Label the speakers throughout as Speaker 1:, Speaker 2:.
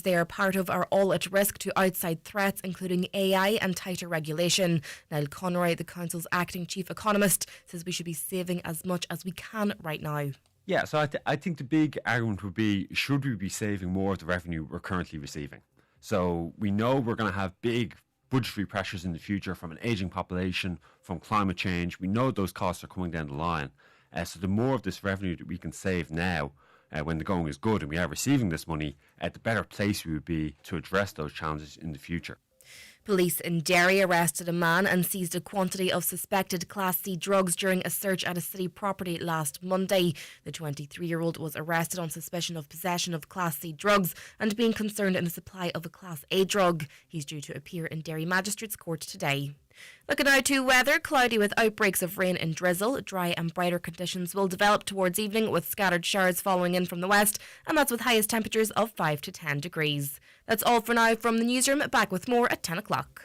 Speaker 1: They are part of are all at risk to outside threats, including AI and tighter regulation. Niall Conroy, the Council's acting chief economist, says we should be saving as much as we can right now.
Speaker 2: Yeah, so I think the big argument would be, should we be saving more of the revenue we're currently receiving? So we know we're going to have big budgetary pressures in the future from an ageing population, from climate change. We know those costs are coming down the line. So the more of this revenue that we can save now, when the going is good and we are receiving this money, the better place we would be to address those challenges in the future.
Speaker 1: Police in Derry arrested a man and seized a quantity of suspected Class C drugs during a search at a city property last Monday. The 23-year-old was arrested on suspicion of possession of Class C drugs and being concerned in the supply of a Class A drug. He's due to appear in Derry Magistrates Court today. Looking now to weather, cloudy with outbreaks of rain and drizzle. Dry and brighter conditions will develop towards evening with scattered showers following in from the west, and that's with highest temperatures of 5 to 10 degrees. That's all for now from the newsroom. Back with more at 10 o'clock.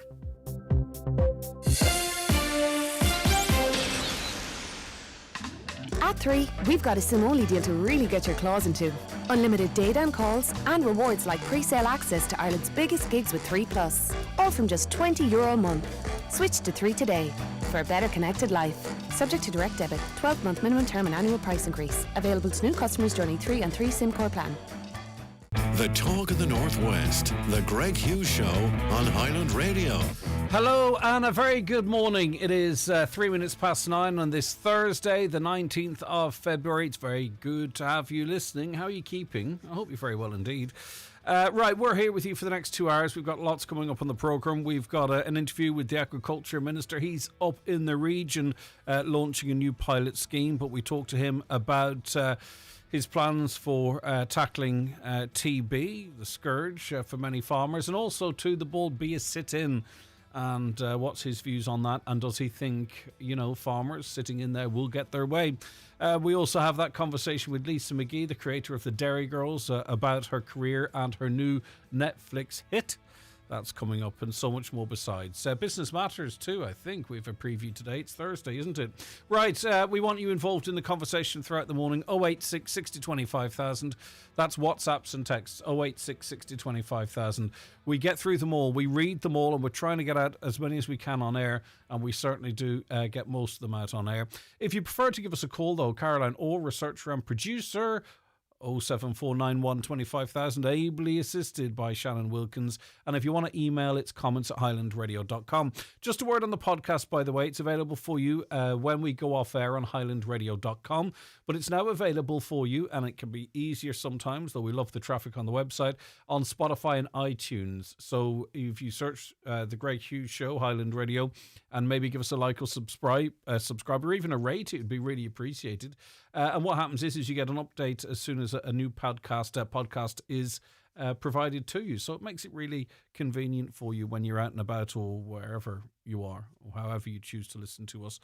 Speaker 3: At 3, we've got a SIM-only deal to really get your claws into. Unlimited data and calls and rewards like pre-sale access to Ireland's biggest gigs with 3 Plus. All from just €20 a month. Switch to 3 today for a better connected life. Subject to direct debit, 12-month minimum term and annual price increase. Available to new customers joining 3 and 3 SIM core plan.
Speaker 4: The Talk of the Northwest, the Greg Hughes Show on Highland Radio.
Speaker 5: Hello and a very good morning. It is 3 minutes past 9 on this Thursday, the 19th of February. It's very good to have you listening. How are you keeping? I hope you're very well indeed. Right, we're here with you for the next 2 hours. We've got lots coming up on the programme. We've got an interview with the Agriculture Minister. He's up in the region launching a new pilot scheme, but we talked to him about his plans for tackling TB, the scourge for many farmers, and also to the Bald Bia sit-in. And what's his views on that? And does he think, farmers sitting in there will get their way? We also have that conversation with Lisa McGee, the creator of the Derry Girls, about her career and her new Netflix hit. That's coming up, and so much more besides. Business Matters too, I think. We have a preview today. It's Thursday, isn't it? Right, we want you involved in the conversation throughout the morning. 086 60 25,000. That's WhatsApps and texts. 086 60 25,000. We get through them all. We read them all, and we're trying to get out as many as we can on air, and we certainly do get most of them out on air. If you prefer to give us a call, though, Caroline Orr, researcher and producer, 07491 25,000, ably assisted by Shannon Wilkins. And if you want to email, it's comments@highlandradio.com. Just a word on the podcast, by the way. It's available for you when we go off air on highlandradio.com. But it's now available for you, and it can be easier sometimes, though we love the traffic on the website, on Spotify and iTunes. So if you search The Greg Hughes Show, Highland Radio, and maybe give us a like or subscribe, or even a rate, it would be really appreciated. And what happens is you get an update as soon as a new podcast is provided to you. So it makes it really convenient for you when you're out and about or wherever you are, or however you choose to listen to us.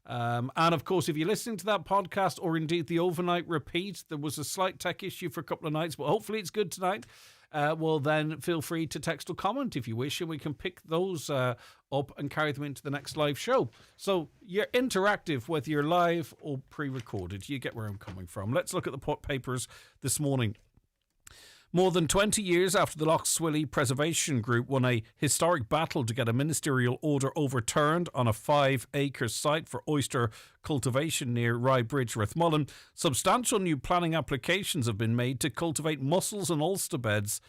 Speaker 5: And of course, if you're listening to that podcast or indeed the overnight repeat, there was a slight tech issue for a couple of nights, but hopefully it's good tonight. Well, then feel free to text or comment if you wish, and we can pick those up and carry them into the next live show. So you're interactive, whether you're live or pre-recorded. You get where I'm coming from. Let's look at the papers this morning. More than 20 years after the Loch Swilly Preservation Group won a historic battle to get a ministerial order overturned on a 5-acre site for oyster cultivation near Rye Bridge, Rathmullen, substantial new planning applications have been made to cultivate mussels and oyster beds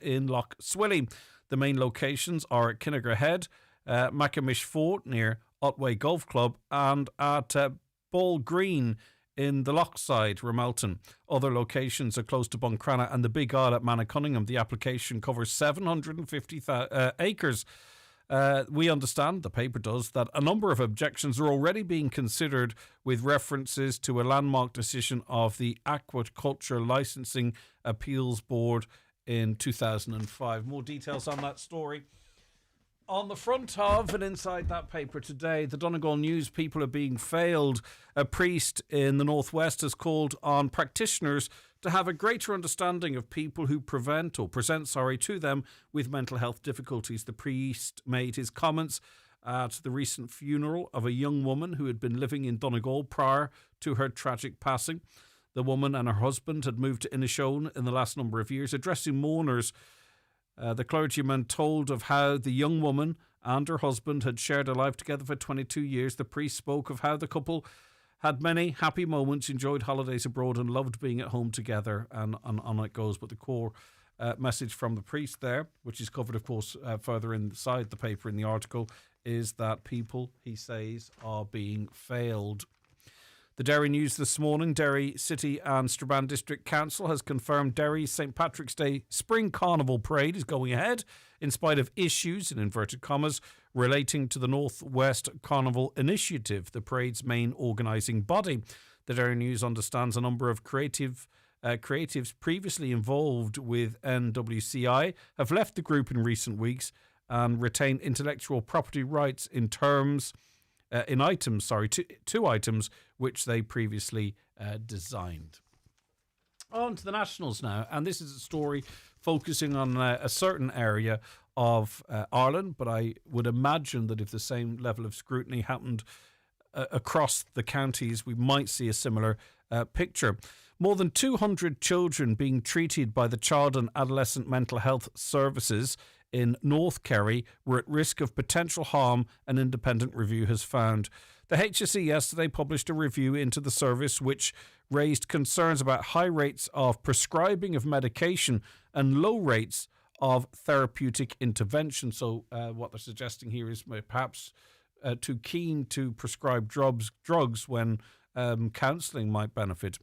Speaker 5: in Loch Swilly. The main locations are at Kinniger Head, Macamish Fort near Otway Golf Club, and at Ball Green in the Lochside, Ramelton. Other locations are close to Buncrana and the Big Isle at Manacunningham. The application covers 750 acres. We understand, the paper does, that a number of objections are already being considered with references to a landmark decision of the Aquaculture Licensing Appeals Board in 2005. More details on that story on the front of and inside that paper today. The Donegal News, people are being failed. A priest in the northwest has called on practitioners to have a greater understanding of people who present to them with mental health difficulties. The priest made his comments at the recent funeral of a young woman who had been living in Donegal prior to her tragic passing. The woman and her husband had moved to Inishowen in the last number of years. Addressing mourners, the clergyman told of how the young woman and her husband had shared a life together for 22 years. The priest spoke of how the couple had many happy moments, enjoyed holidays abroad and loved being at home together, and on it goes. But the core message from the priest there, which is covered, of course, further inside the paper in the article, is that people, he says, are being failed. The Derry News this morning, Derry City and Strabane District Council has confirmed Derry's St Patrick's Day Spring Carnival Parade is going ahead in spite of issues, in inverted commas, relating to the North West Carnival Initiative, the parade's main organising body. The Derry News understands a number of creatives previously involved with NWCI have left the group in recent weeks and retain intellectual property rights in two items which they previously designed. On to the Nationals now, and this is a story focusing on a certain area of Ireland, but I would imagine that if the same level of scrutiny happened across the counties, we might see a similar picture. More than 200 children being treated by the Child and Adolescent Mental Health Services in North Kerry were at risk of potential harm, an independent review has found. The HSE yesterday published a review into the service which raised concerns about high rates of prescribing of medication and low rates of therapeutic intervention. So what they're suggesting here is perhaps too keen to prescribe drugs when counselling might benefit.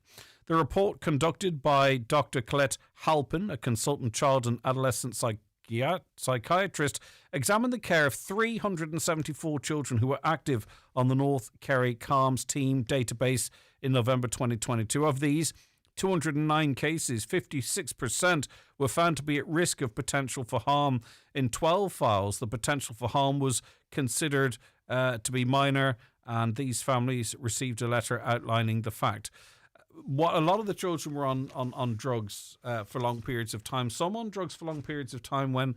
Speaker 5: The report, conducted by Dr. Colette Halpin, a consultant child and adolescent psychiatrist, examined the care of 374 children who were active on the North Kerry CALMS team database in November 2022. Of these, 209 cases, 56% were found to be at risk of potential for harm. In 12 files, the potential for harm was considered to be minor, and these families received a letter outlining the fact. A lot of the children were on drugs for long periods of time. Some on drugs for long periods of time when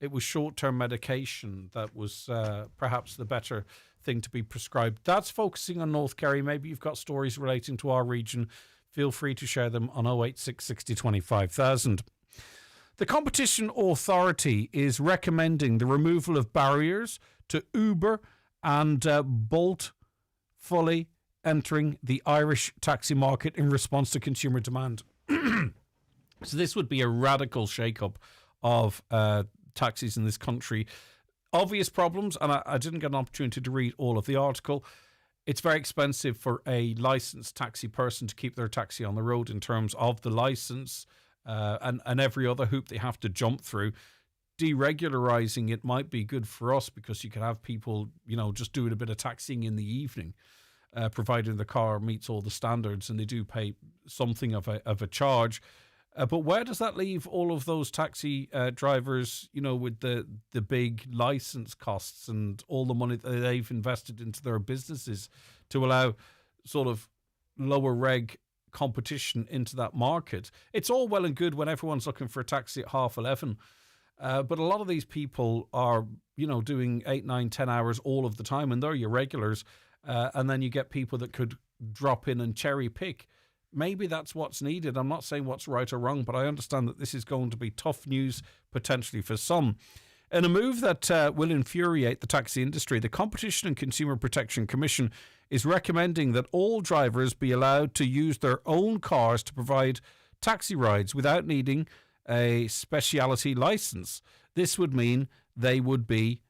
Speaker 5: it was short-term medication that was perhaps the better thing to be prescribed. That's focusing on North Kerry. Maybe you've got stories relating to our region. Feel free to share them on 086 60 25,000. The Competition Authority is recommending the removal of barriers to Uber and Bolt fully entering the Irish taxi market in response to consumer demand. So this would be a radical shake-up of taxis in this country. Obvious problems, and I didn't get an opportunity to read all of the article. It's very expensive for a licensed taxi person to keep their taxi on the road in terms of the license and every other hoop they have to jump through. Deregularising it might be good for us because you could have people, just doing a bit of taxiing in the evening, providing the car meets all the standards and they do pay something of a charge. But where does that leave all of those taxi drivers, with the big license costs and all the money that they've invested into their businesses to allow sort of lower reg competition into that market? It's all well and good when everyone's looking for a taxi at 11:30. But a lot of these people are, doing 8, 9, 10 hours all of the time, and they're your regulars. And then you get people that could drop in and cherry pick. Maybe that's what's needed. I'm not saying what's right or wrong, but I understand that this is going to be tough news potentially for some. In a move that will infuriate the taxi industry, the Competition and Consumer Protection Commission is recommending that all drivers be allowed to use their own cars to provide taxi rides without needing a speciality license. This would mean they would be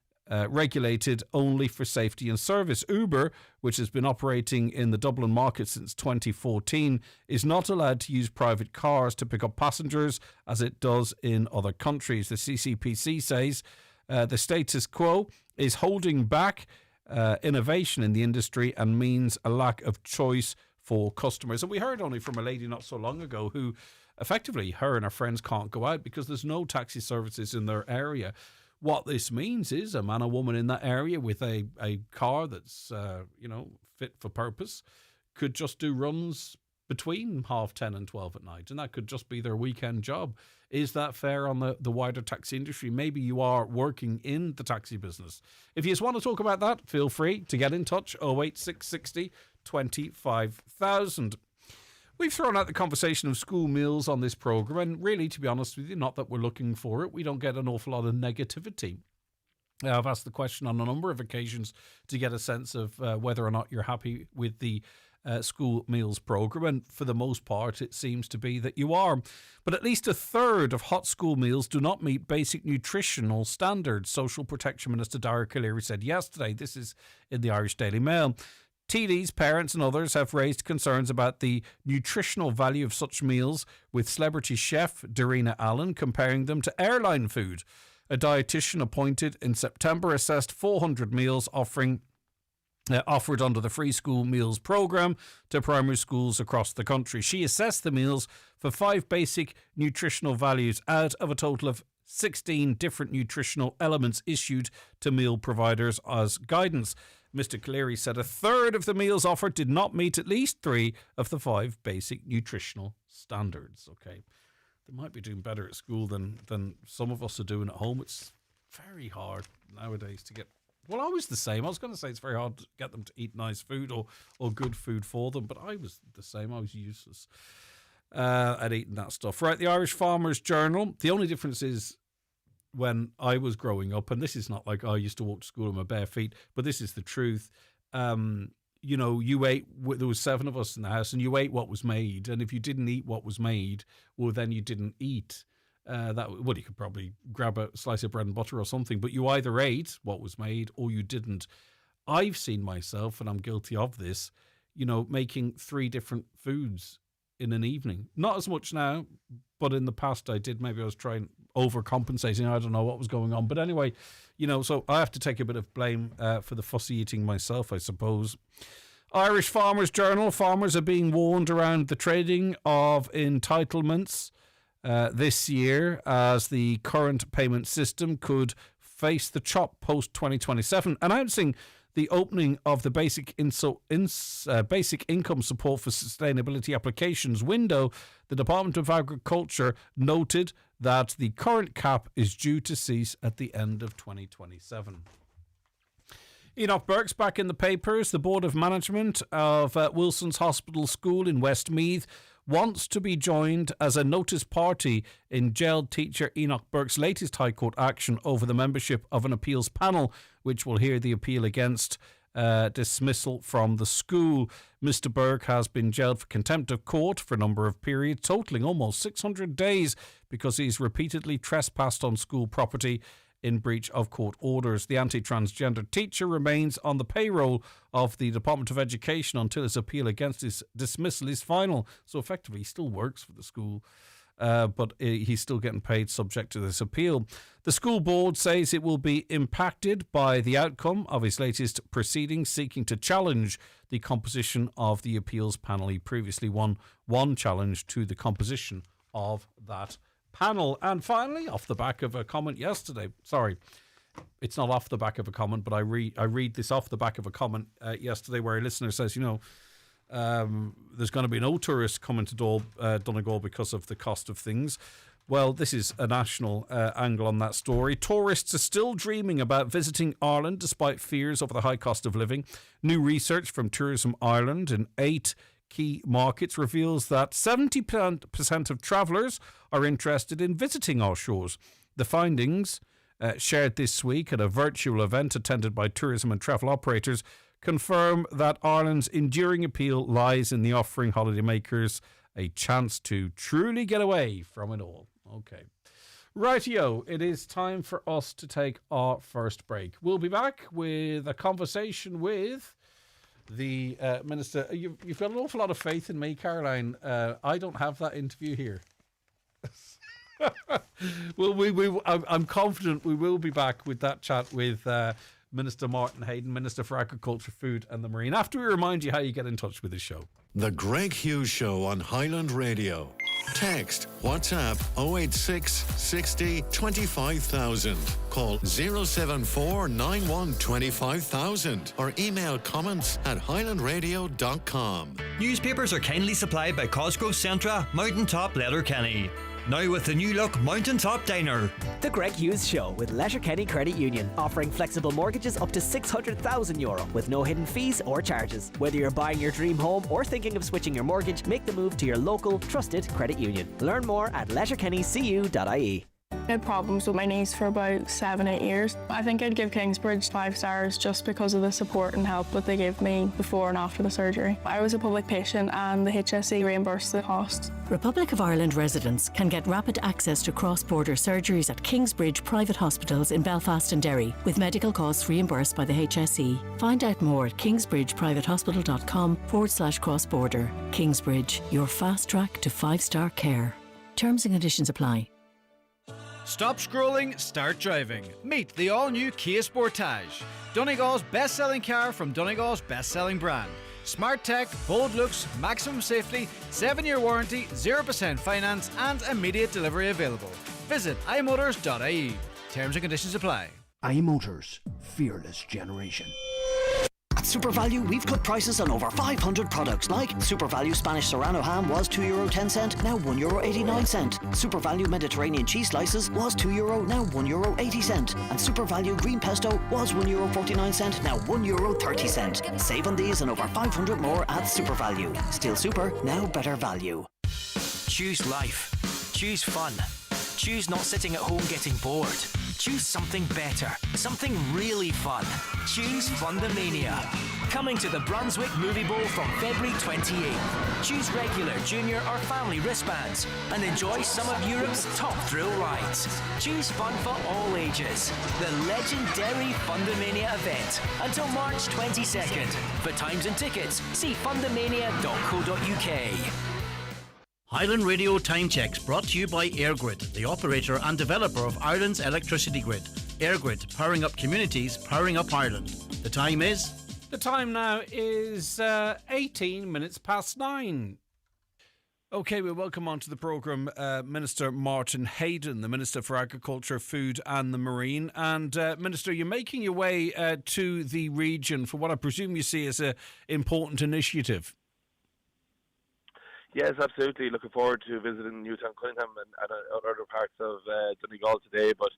Speaker 5: regulated only for safety and service. Uber, which has been operating in the Dublin market since 2014, is not allowed to use private cars to pick up passengers as it does in other countries. The CCPC says the status quo is holding back innovation in the industry and means a lack of choice for customers. And we heard only from a lady not so long ago who effectively, her and her friends can't go out because there's no taxi services in their area. What this means is a man or woman in that area with a car that's, fit for purpose could just do runs between 10:30 and 12 at night, and that could just be their weekend job. Is that fair on the wider taxi industry? Maybe you are working in the taxi business. If you just want to talk about that, feel free to get in touch, 08660 25,000. We've thrown out the conversation of school meals on this programme, and really, to be honest with you, not that we're looking for it, we don't get an awful lot of negativity. I've asked the question on a number of occasions to get a sense of whether or not you're happy with the school meals programme, and for the most part it seems to be that you are. But at least a third of hot school meals do not meet basic nutritional standards, Social Protection Minister Derry O'Leary said yesterday. This is in the Irish Daily Mail. TDs, parents and others have raised concerns about the nutritional value of such meals, with celebrity chef Darina Allen comparing them to airline food. A dietitian appointed in September assessed 400 meals offered under the free school meals programme to primary schools across the country. She assessed the meals for 5 basic nutritional values out of a total of 16 different nutritional elements issued to meal providers as guidance. Mr. O'Leary said a third of the meals offered did not meet at least 3 of the 5 basic nutritional standards. Okay, they might be doing better at school than some of us are doing at home. It's very hard nowadays to get... Well, I was the same. I was going to say it's very hard to get them to eat nice food or good food for them, but I was the same. I was useless at eating that stuff. Right, the Irish Farmers Journal. The only difference is when I was growing up, and this is not like I used to walk to school on my bare feet, but this is the truth. You ate, there was 7 of us in the house, and you ate what was made. And if you didn't eat what was made, well, then you didn't eat. You could probably grab a slice of bread and butter or something, but you either ate what was made or you didn't. I've seen myself, and I'm guilty of this, making 3 different foods in an evening. Not as much now, but in the past I did. Maybe I was trying overcompensating. I don't know what was going on. But anyway, so I have to take a bit of blame for the fussy eating myself, I suppose. Irish Farmers Journal. Farmers are being warned around the trading of entitlements this year, as the current payment system could face the chop post-2027, announcing the opening of the basic income support for sustainability applications window. The Department of Agriculture noted that the current cap is due to cease at the end of 2027. Enoch Burke's back in the papers. The Board of Management of Wilson's Hospital School in Westmeath wants to be joined as a notice party in jailed teacher Enoch Burke's latest High Court action over the membership of an appeals panel, which will hear the appeal against dismissal from the school. Mr. Burke has been jailed for contempt of court for a number of periods, totaling almost 600 days, because he's repeatedly trespassed on school property in breach of court orders. The anti-transgender teacher remains on the payroll of the Department of Education until his appeal against his dismissal is final. So effectively, he still works for the school, but he's still getting paid subject to this appeal. The school board says it will be impacted by the outcome of his latest proceedings, seeking to challenge the composition of the appeals panel. He previously won one challenge to the composition of that panel. And finally, off the back of a comment yesterday, sorry, it's not off the back of a comment, but I read this off the back of a comment yesterday where a listener says, there's going to be no tourists coming to Donegal because of the cost of things. Well, this is a national angle on that story. Tourists are still dreaming about visiting Ireland despite fears over the high cost of living. New research from Tourism Ireland in 8 key markets reveals that 70% of travellers are interested in visiting our shores. The findings, shared this week at a virtual event attended by tourism and travel operators, confirm that Ireland's enduring appeal lies in the offering holidaymakers a chance to truly get away from it all. Okay. Rightio, it is time for us to take our first break. We'll be back with a conversation with the Minister. You've got an awful lot of faith in me, Caroline. I don't have that interview here. Well, I'm confident we will be back with that chat with Minister Martin Hayden, Minister for Agriculture, Food and the Marine, after we remind you how you get in touch with the show.
Speaker 4: The Greg Hughes Show on Highland Radio. Text WhatsApp 086 60 25000. Call 074 91 25000 or email comments at highlandradio.com.
Speaker 6: Newspapers are kindly supplied by Cosgrove Centra, Mountaintop, Letterkenny. Now with the new look Mountaintop Diner.
Speaker 7: The Greg Hughes Show with Letterkenny Credit Union, offering flexible mortgages up to €600,000 with no hidden fees or charges. Whether you're buying your dream home or thinking of switching your mortgage, make the move to your local, trusted credit union. Learn more at letterkennycu.ie.
Speaker 8: I had problems with my knees for about 7-8 years. I think I'd give Kingsbridge 5 stars just because of the support and help that they gave me before and after the surgery. I was a public patient and the HSE reimbursed the cost.
Speaker 9: Republic of Ireland residents can get rapid access to cross-border surgeries at Kingsbridge private hospitals in Belfast and Derry, with medical costs reimbursed by the HSE. Find out more at kingsbridgeprivatehospital.com/cross-border. Kingsbridge, your fast track to 5-star care. Terms and conditions apply.
Speaker 10: Stop scrolling, start driving. Meet the all-new Kia Sportage, Donegal's best-selling car from Donegal's best-selling brand. Smart tech, bold looks, maximum safety, 7-year warranty, 0% finance and immediate delivery available. Visit imotors.ie. Terms and conditions apply.
Speaker 11: iMotors, fearless generation.
Speaker 12: At SuperValue, we've cut prices on over 500 products like SuperValue Spanish Serrano ham was €2.10, now €1.89. SuperValue Mediterranean cheese slices was €2, now €1.80. And SuperValue Green Pesto was €1.49, now €1.30. Save on these and over 500 more at SuperValue. Still super, now better value.
Speaker 13: Choose life. Choose fun. Choose not sitting at home getting bored. Choose something better, something really fun. Choose Fundamania. Coming to the Brunswick Movie Bowl from February 28th. Choose regular, junior or family wristbands and enjoy some of Europe's top thrill rides. Choose fun for all ages. The legendary Fundamania event until March 22nd. For times and tickets, see fundamania.co.uk.
Speaker 14: Highland Radio Time Checks brought to you by EirGrid, the operator and developer of Ireland's electricity grid. EirGrid, powering up communities, powering up Ireland. The time is?
Speaker 5: The time now is 18 minutes past 9. OK, we welcome onto the programme Minister Martin Hayden, the Minister for Agriculture, Food and the Marine. And Minister, you're making your way to the region for what I presume you see as an important initiative.
Speaker 15: Yes, absolutely. Looking forward to visiting Newtown Cunningham and other parts of Donegal today. But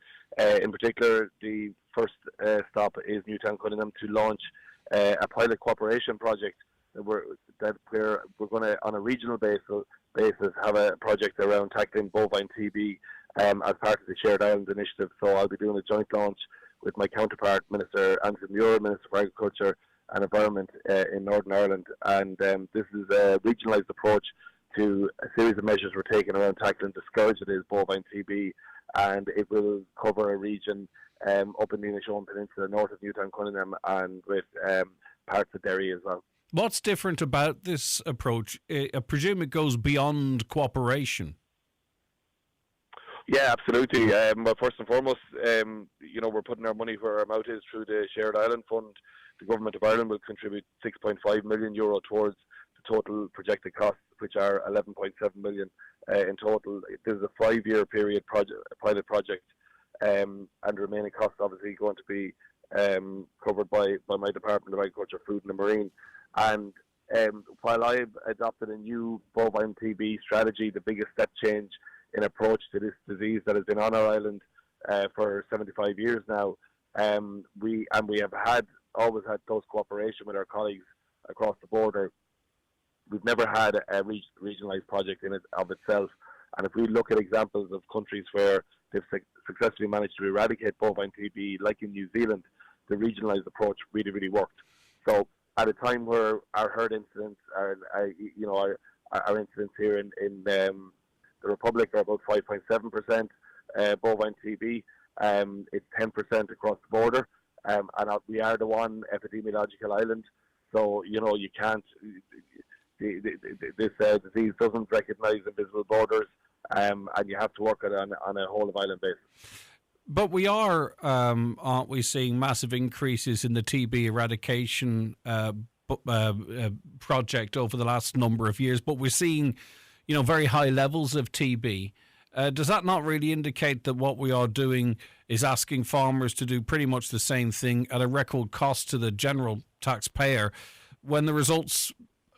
Speaker 15: in particular, the first stop is Newtown Cunningham to launch a pilot cooperation project that we're going to, on a regional basis, have a project around tackling bovine TB as part of the Shared Island Initiative. So I'll be doing a joint launch with my counterpart, Minister Anthony Muir, Minister for Agriculture and Environment in Northern Ireland, and this is a regionalised approach to a series of measures we're taking around tackling the scourge that is bovine TB, and it will cover a region up in the Inishowen Peninsula, north of Newtown Cunningham, and with parts of Derry as well.
Speaker 5: What's different about this approach? I presume it goes beyond cooperation.
Speaker 15: Yeah, absolutely. Well, first and foremost, we're putting our money where our mouth is through the Shared Island Fund. The Government of Ireland will contribute €6.5 million towards the total projected costs, which are 11.7 million in total. This is a 5-year period pilot project, and the remaining costs obviously going to be covered by my Department of Agriculture, Food and the Marine. And while I've adopted a new bovine TB strategy, the biggest step change in approach to this disease that has been on our island for 75 years now, we have always had close cooperation with our colleagues across the border. We've never had a regionalised project in it of itself, and if we look at examples of countries where they've successfully managed to eradicate bovine TB, like in New Zealand, the regionalised approach really, really worked. So at a time where our herd incidents our incidents here in the Republic are about 5.7% bovine TB, it's 10% across the border, and we are the one epidemiological island, so you can't. This disease doesn't recognise invisible borders, and you have to work it on a whole of island basis.
Speaker 5: But we are, aren't we, seeing massive increases in the TB eradication project over the last number of years? But we're seeing, very high levels of TB. Does that not really indicate that what we are doing is asking farmers to do pretty much the same thing at a record cost to the general taxpayer, when the results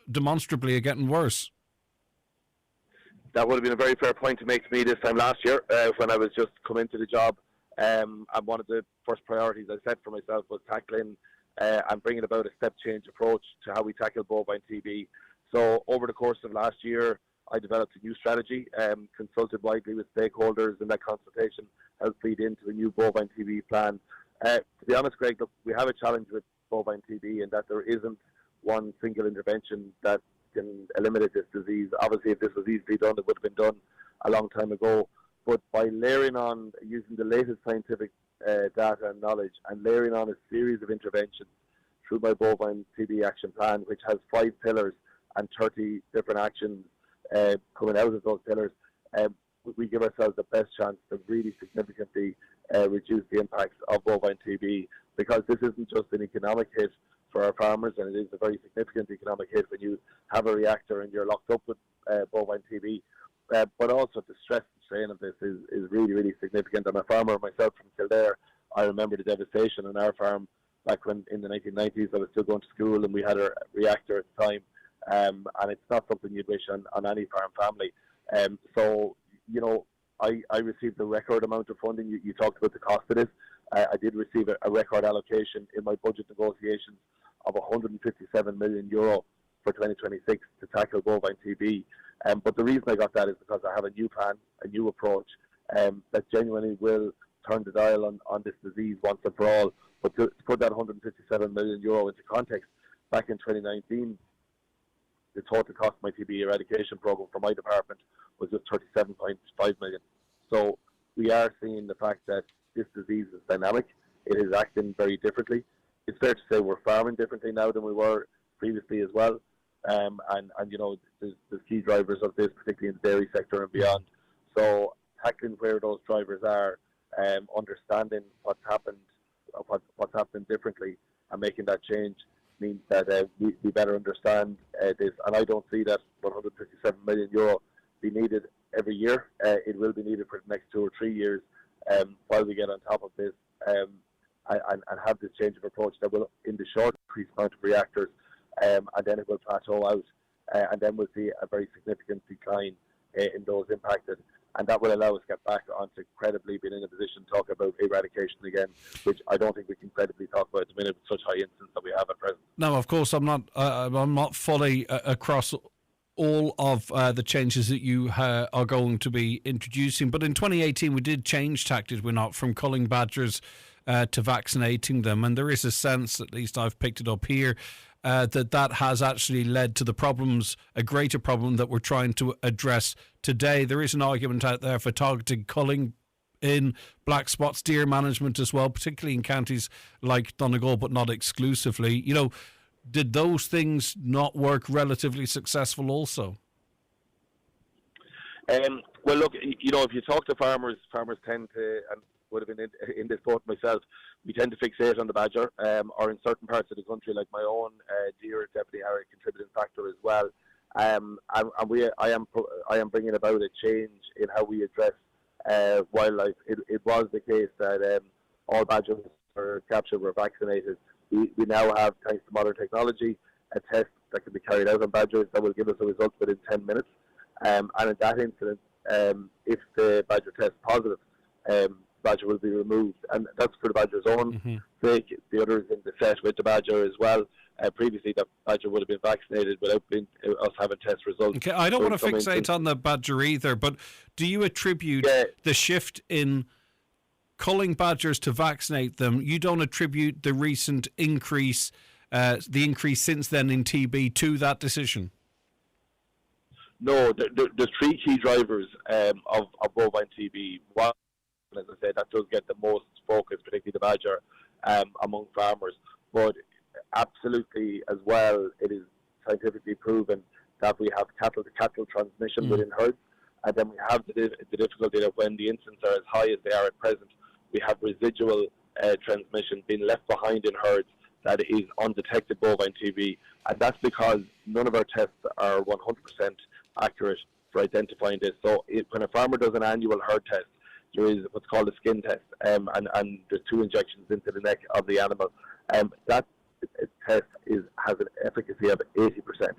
Speaker 5: demonstrably are getting worse?
Speaker 15: That would have been a very fair point to make to me this time last year when I was just come into the job. And one of the first priorities I set for myself was tackling and bringing about a step change approach to how we tackle bovine TB. So over the course of last year, I developed a new strategy, consulted widely with stakeholders, and that consultation helped feed into a new bovine TB plan. To be honest, Greg, look, we have a challenge with bovine TB in that there isn't one single intervention that can eliminate this disease. Obviously, if this was easily done, it would have been done a long time ago. But by layering on, using the latest scientific data and knowledge, and layering on a series of interventions through my bovine TB action plan, which has 5 pillars and 30 different actions coming out of those pillars, we give ourselves the best chance to really significantly reduce the impacts of bovine TB, because this isn't just an economic hit for our farmers, and it is a very significant economic hit when you have a reactor and you're locked up with bovine TB. But also the stress and strain of this is really, really significant. I'm a farmer myself from Kildare. I remember the devastation on our farm back when in the 1990s I was still going to school, and we had a reactor at the time. And it's not something you'd wish on any farm family. So, you know, I received a record amount of funding. You talked about the cost of this. I did receive a record allocation in my budget negotiations of €157 million for 2026 to tackle bovine TB. But the reason I got that is because I have a new plan, a new approach that genuinely will turn the dial on this disease once and for all. But to put that €157 million into context, back in 2019, the total cost of my TB eradication program for my department was just $37.5 million. So we are seeing the fact that this disease is dynamic. It is acting very differently. It's fair to say we're farming differently now than we were previously as well. And you know, there's key drivers of this, particularly in the dairy sector and beyond. So tackling where those drivers are, understanding what's happened differently, and making that change means that we better understand this. And I don't see that €157 million be needed every year. It will be needed for the next 2 or 3 years while we get on top of this and have this change of approach that will, in the short, increase the amount of reactors, and then it will plateau out, and then we'll see a very significant decline in those impacted. And that will allow us to get back onto credibly being in a position to talk about eradication again, which I don't think we can credibly talk about at the minute with such high incidence that we have at present.
Speaker 5: Now, of course, I'm not fully across all of the changes that you are going to be introducing, but in 2018 we did change tack, did we not, from culling badgers to vaccinating them, and there is a sense, at least I've picked it up here, that has actually led to the problems, a greater problem that we're trying to address today. There is an argument out there for targeted culling in black spots deer management as well, particularly in counties like Donegal, but not exclusively. You know, did those things not work relatively successful also?
Speaker 15: Well, look, you know, if you talk to farmers tend to, and would have been in this boat myself, we tend to fixate on the badger, or in certain parts of the country, like my own, deer definitely are a contributing factor as well. And I am bringing about a change in how we address wildlife. It was the case that all badgers for capture were vaccinated. We now have, thanks to modern technology, a test that can be carried out on badgers that will give us a result within 10 minutes. And in that incident, if the badger tests positive, badger will be removed, and that's for the badger's own sake. The others in the set with the badger as well. Previously, that badger would have been vaccinated without us having test results.
Speaker 5: Okay, I don't want to fixate on the badger either, but do you attribute the shift in culling badgers to vaccinate them? You don't attribute the recent increase, the increase since then in TB, to that decision?
Speaker 15: No, there's 3 key drivers of bovine TB. One, as I said, that does get the most focus, particularly the badger, among farmers. But absolutely as well, it is scientifically proven that we have cattle-to-cattle transmission within herds, and then we have the difficulty that when the incidents are as high as they are at present, we have residual transmission being left behind in herds that is undetected bovine TB, and that's because none of our tests are 100% accurate for identifying this. So when a farmer does an annual herd test, there is what's called a skin test, and there's 2 injections into the neck of the animal. That test has an efficacy of 80%.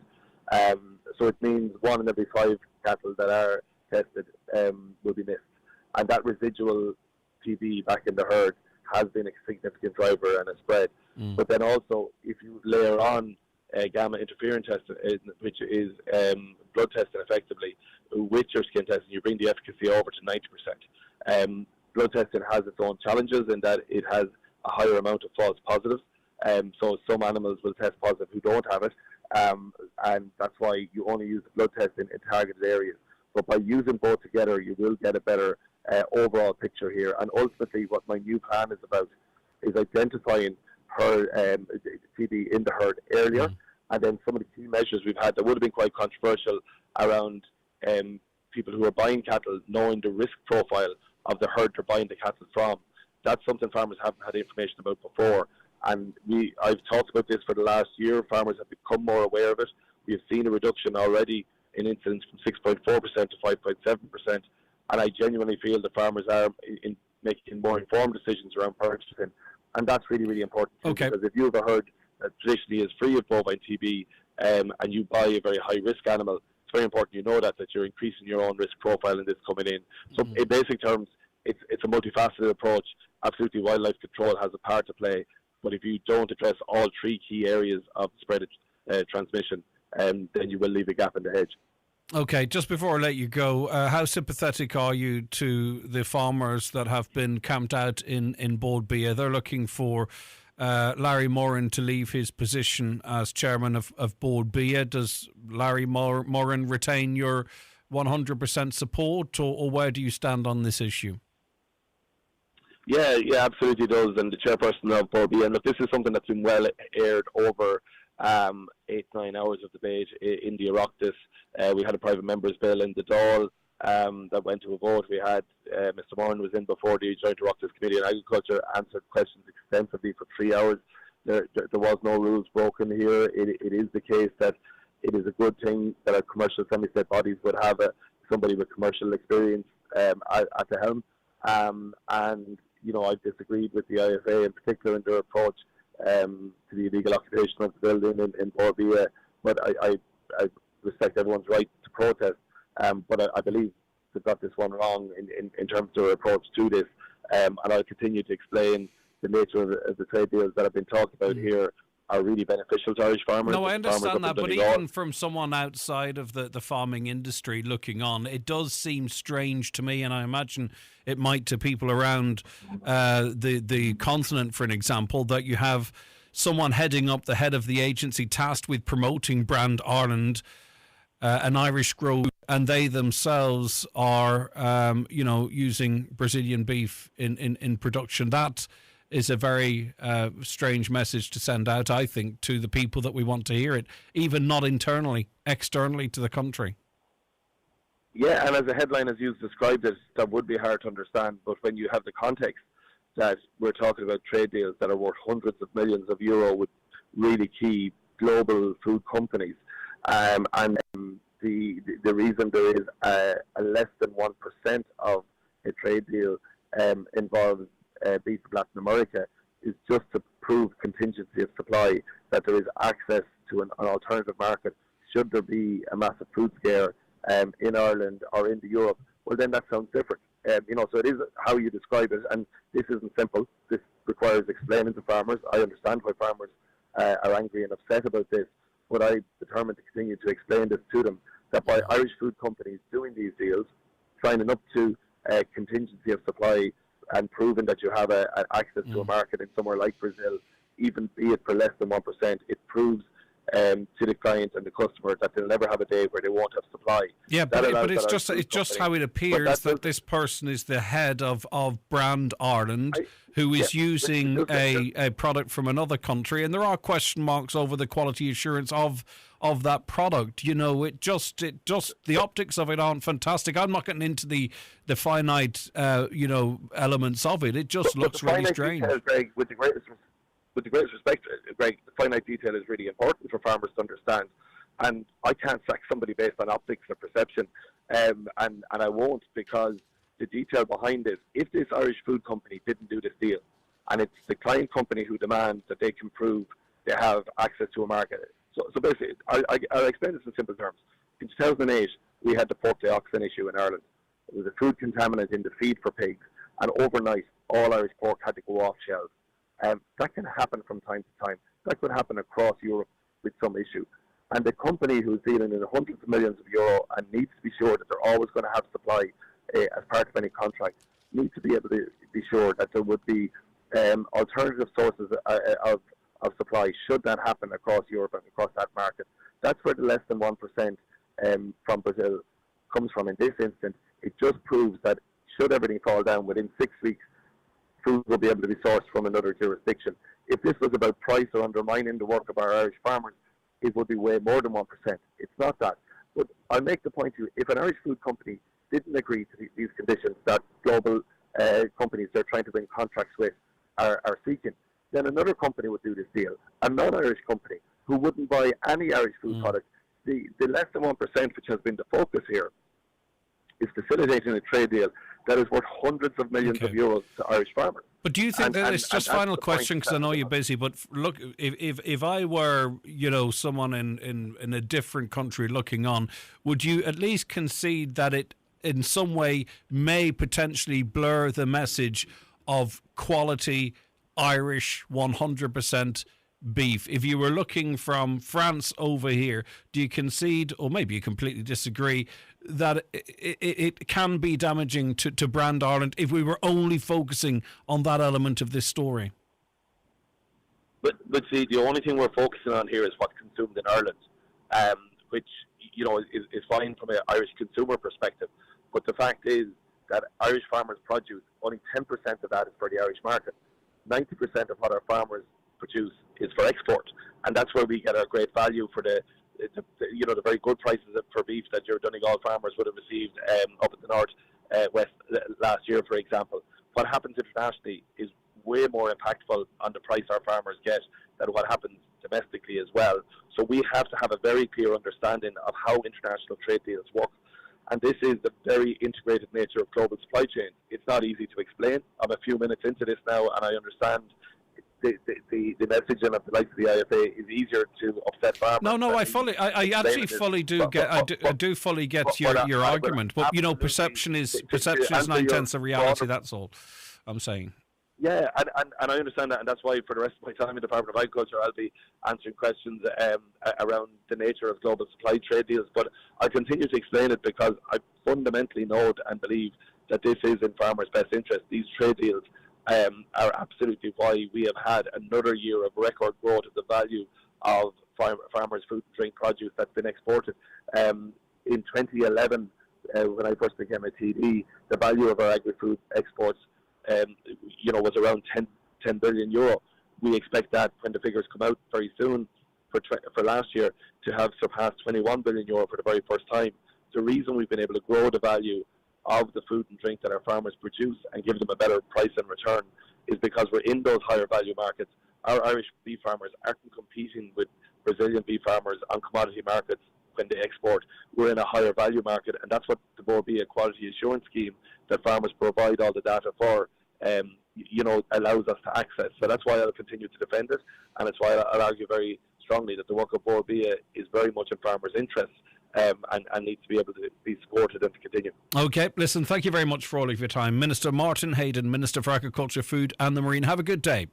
Speaker 15: So it means 1 in every 5 cattle that are tested will be missed. And that residual TB back in the herd has been a significant driver and a spread. But then also, if you layer on gamma interferon testing, which is blood testing effectively, with your skin testing, you bring the efficacy over to 90%. Blood testing has its own challenges in that it has a higher amount of false positives. So some animals will test positive who don't have it, and that's why you only use the blood testing in targeted areas. But by using both together, you will get a better overall picture here. And ultimately, what my new plan is about is identifying herd TB in the herd earlier, and then some of the key measures we've had that would have been quite controversial around people who are buying cattle knowing the risk profile of the herd they're buying the cattle from. That's something farmers haven't had information about before. And I've talked about this for the last year. Farmers have become more aware of it. We have seen a reduction already in incidence from 6.4% to 5.7%. And I genuinely feel the farmers are in making more informed decisions around purchasing. And that's really, really important.
Speaker 5: Okay.
Speaker 15: Because if you have a herd that traditionally is free of bovine TB and you buy a very high-risk animal, it's very important you know that you're increasing your own risk profile in this coming in. So in basic terms, it's a multifaceted approach. Absolutely, wildlife control has a part to play. But if you don't address all three key areas of spread transmission, then you will leave a gap in the hedge.
Speaker 5: Okay, just before I let you go, how sympathetic are you to the farmers that have been camped out in Bord Bia? They're looking for Larry Moran to leave his position as chairman of Bord Bia. Does Larry Moran retain your 100% support, or where do you stand on this issue?
Speaker 15: Yeah, absolutely does. And the chairperson of Bord Bia, and look, this is something that's been well aired over 8-9 hours of debate in the Oireachtas. We had a private members bill in the Dáil that went to a vote. We had Mr. Moran was in before the Joint Oireachtas Committee on Agriculture, answered questions extensively for 3 hours. There was no rules broken here. It is the case that it is a good thing that our commercial semi-state bodies would have somebody with commercial experience at the helm. And I've disagreed with the IFA in particular in their approach to the illegal occupation of the building in Bord Bia, but I respect everyone's right to protest. But I believe they've got this one wrong in terms of their approach to this, and I'll continue to explain the nature of the trade deals that have been talked about here are really beneficial to Irish farmers.
Speaker 5: No, I understand that, but even from someone outside of the farming industry looking on, it does seem strange to me, and I imagine it might to people around the continent, for an example, that you have someone heading up the head of the agency tasked with promoting Brand Ireland, an Irish grow, and they themselves are, using Brazilian beef in production. That is a very strange message to send out, I think, to the people that we want to hear it, even not internally, externally to the country.
Speaker 15: Yeah, and as a headline, as you've described it, that would be hard to understand, but when you have the context that we're talking about trade deals that are worth hundreds of millions of euro with really key global food companies, and the reason there is a less than 1% of a trade deal involves beef from Latin America is just to prove contingency of supply, that there is access to an alternative market should there be a massive food scare in Ireland or into Europe. Well, then that sounds different. So it is how you describe it, and this isn't simple. This requires explaining to farmers. I understand why farmers are angry and upset about this, but I'm determined to continue to explain this to them, that by Irish food companies doing these deals, signing up to contingency of supply and proving that you have access to a market in somewhere like Brazil, even be it for less than 1%, it proves to the client and the customer that they'll never have a day where they won't have supply.
Speaker 5: Yeah, but it's just how it appears that this person is the head of Brand Ireland, who is using a product from another country, and there are question marks over the quality assurance of that product. It just the optics of it aren't fantastic. I'm not getting into the finite elements of it. It just looks really strange.
Speaker 15: Detail, Greg, with the greatest respect, Greg, the finite detail is really important for farmers to understand. And I can't sack somebody based on optics or perception, and I won't, because the detail behind this, if this Irish food company didn't do this deal, and it's the client company who demands that they can prove they have access to a market. So basically, I'll explain this in simple terms. In 2008, we had the pork dioxin issue in Ireland. It was a food contaminant in the feed for pigs, and overnight, all Irish pork had to go off shelves. That can happen from time to time. That could happen across Europe with some issue. And the company who's dealing in hundreds of millions of euro and needs to be sure that they're always going to have supply as part of any contract, needs to be able to be sure that there would be alternative sources of supply should that happen across Europe and across that market. That's where the less than 1% from Brazil comes from in this instance. It just proves that should everything fall down within 6 weeks, food will be able to be sourced from another jurisdiction. If this was about price or undermining the work of our Irish farmers, it would be way more than 1%. It's not that. But I'll make the point to you, if an Irish food company didn't agree to these conditions that global companies they're trying to bring contracts with are seeking, then another company would do this deal. A non-Irish company who wouldn't buy any Irish food product. The less than 1%, which has been the focus here, is facilitating a trade deal that is worth hundreds of millions of euros to Irish farmers.
Speaker 5: But do you think that it's just final question, because I know you're busy, but look, if I were, someone in a different country looking on, would you at least concede that it in some way may potentially blur the message of quality Irish 100% beef? If you were looking from France over here, do you concede, or maybe you completely disagree, that it can be damaging to brand Ireland if we were only focusing on that element of this story?
Speaker 15: But see, the only thing we're focusing on here is what's consumed in Ireland, which is fine from an Irish consumer perspective. But the fact is that Irish farmers' produce, only 10% of that is for the Irish market. 90% of what our farmers produce is for export, and that's where we get our great value for the very good prices for beef that your Donegal farmers would have received up in the north west last year, for example. What happens internationally is way more impactful on the price our farmers get than what happens domestically as well. So we have to have a very clear understanding of how international trade deals work. And this is the very integrated nature of global supply chains. It's not easy to explain. I'm a few minutes into this now, and I understand the messaging of the likes of the IFA is easier to upset farmers.
Speaker 5: No, I actually fully do get. I do fully get your argument. But perception is 9/10 of reality. That's all I'm saying.
Speaker 15: Yeah, and I understand that, and that's why for the rest of my time in the Department of Agriculture, I'll be answering questions around the nature of global supply trade deals. But I continue to explain it because I fundamentally know and believe that this is in farmers' best interest. These trade deals are absolutely why we have had another year of record growth of the value of farmers' food and drink produce that's been exported. In 2011, when I first became a TD, the value of our agri-food exports was around 10 billion euro. We expect that when the figures come out very soon for last year to have surpassed 21 billion euro for the very first time. The reason we've been able to grow the value of the food and drink that our farmers produce and give them a better price in return is because we're in those higher value markets. Our Irish beef farmers aren't competing with Brazilian beef farmers on commodity markets when they export. We're in a higher value market, and that's what the Board B, a quality assurance scheme that farmers provide all the data for, allows us to access. So that's why I'll continue to defend it, and it's why I'll argue very strongly that the work of Board B is very much in farmers' interests and needs to be able to be supported and to continue.
Speaker 5: Okay, listen, thank you very much for all of your time. Minister Martin Hayden, Minister for Agriculture, Food and the Marine. Have a good day.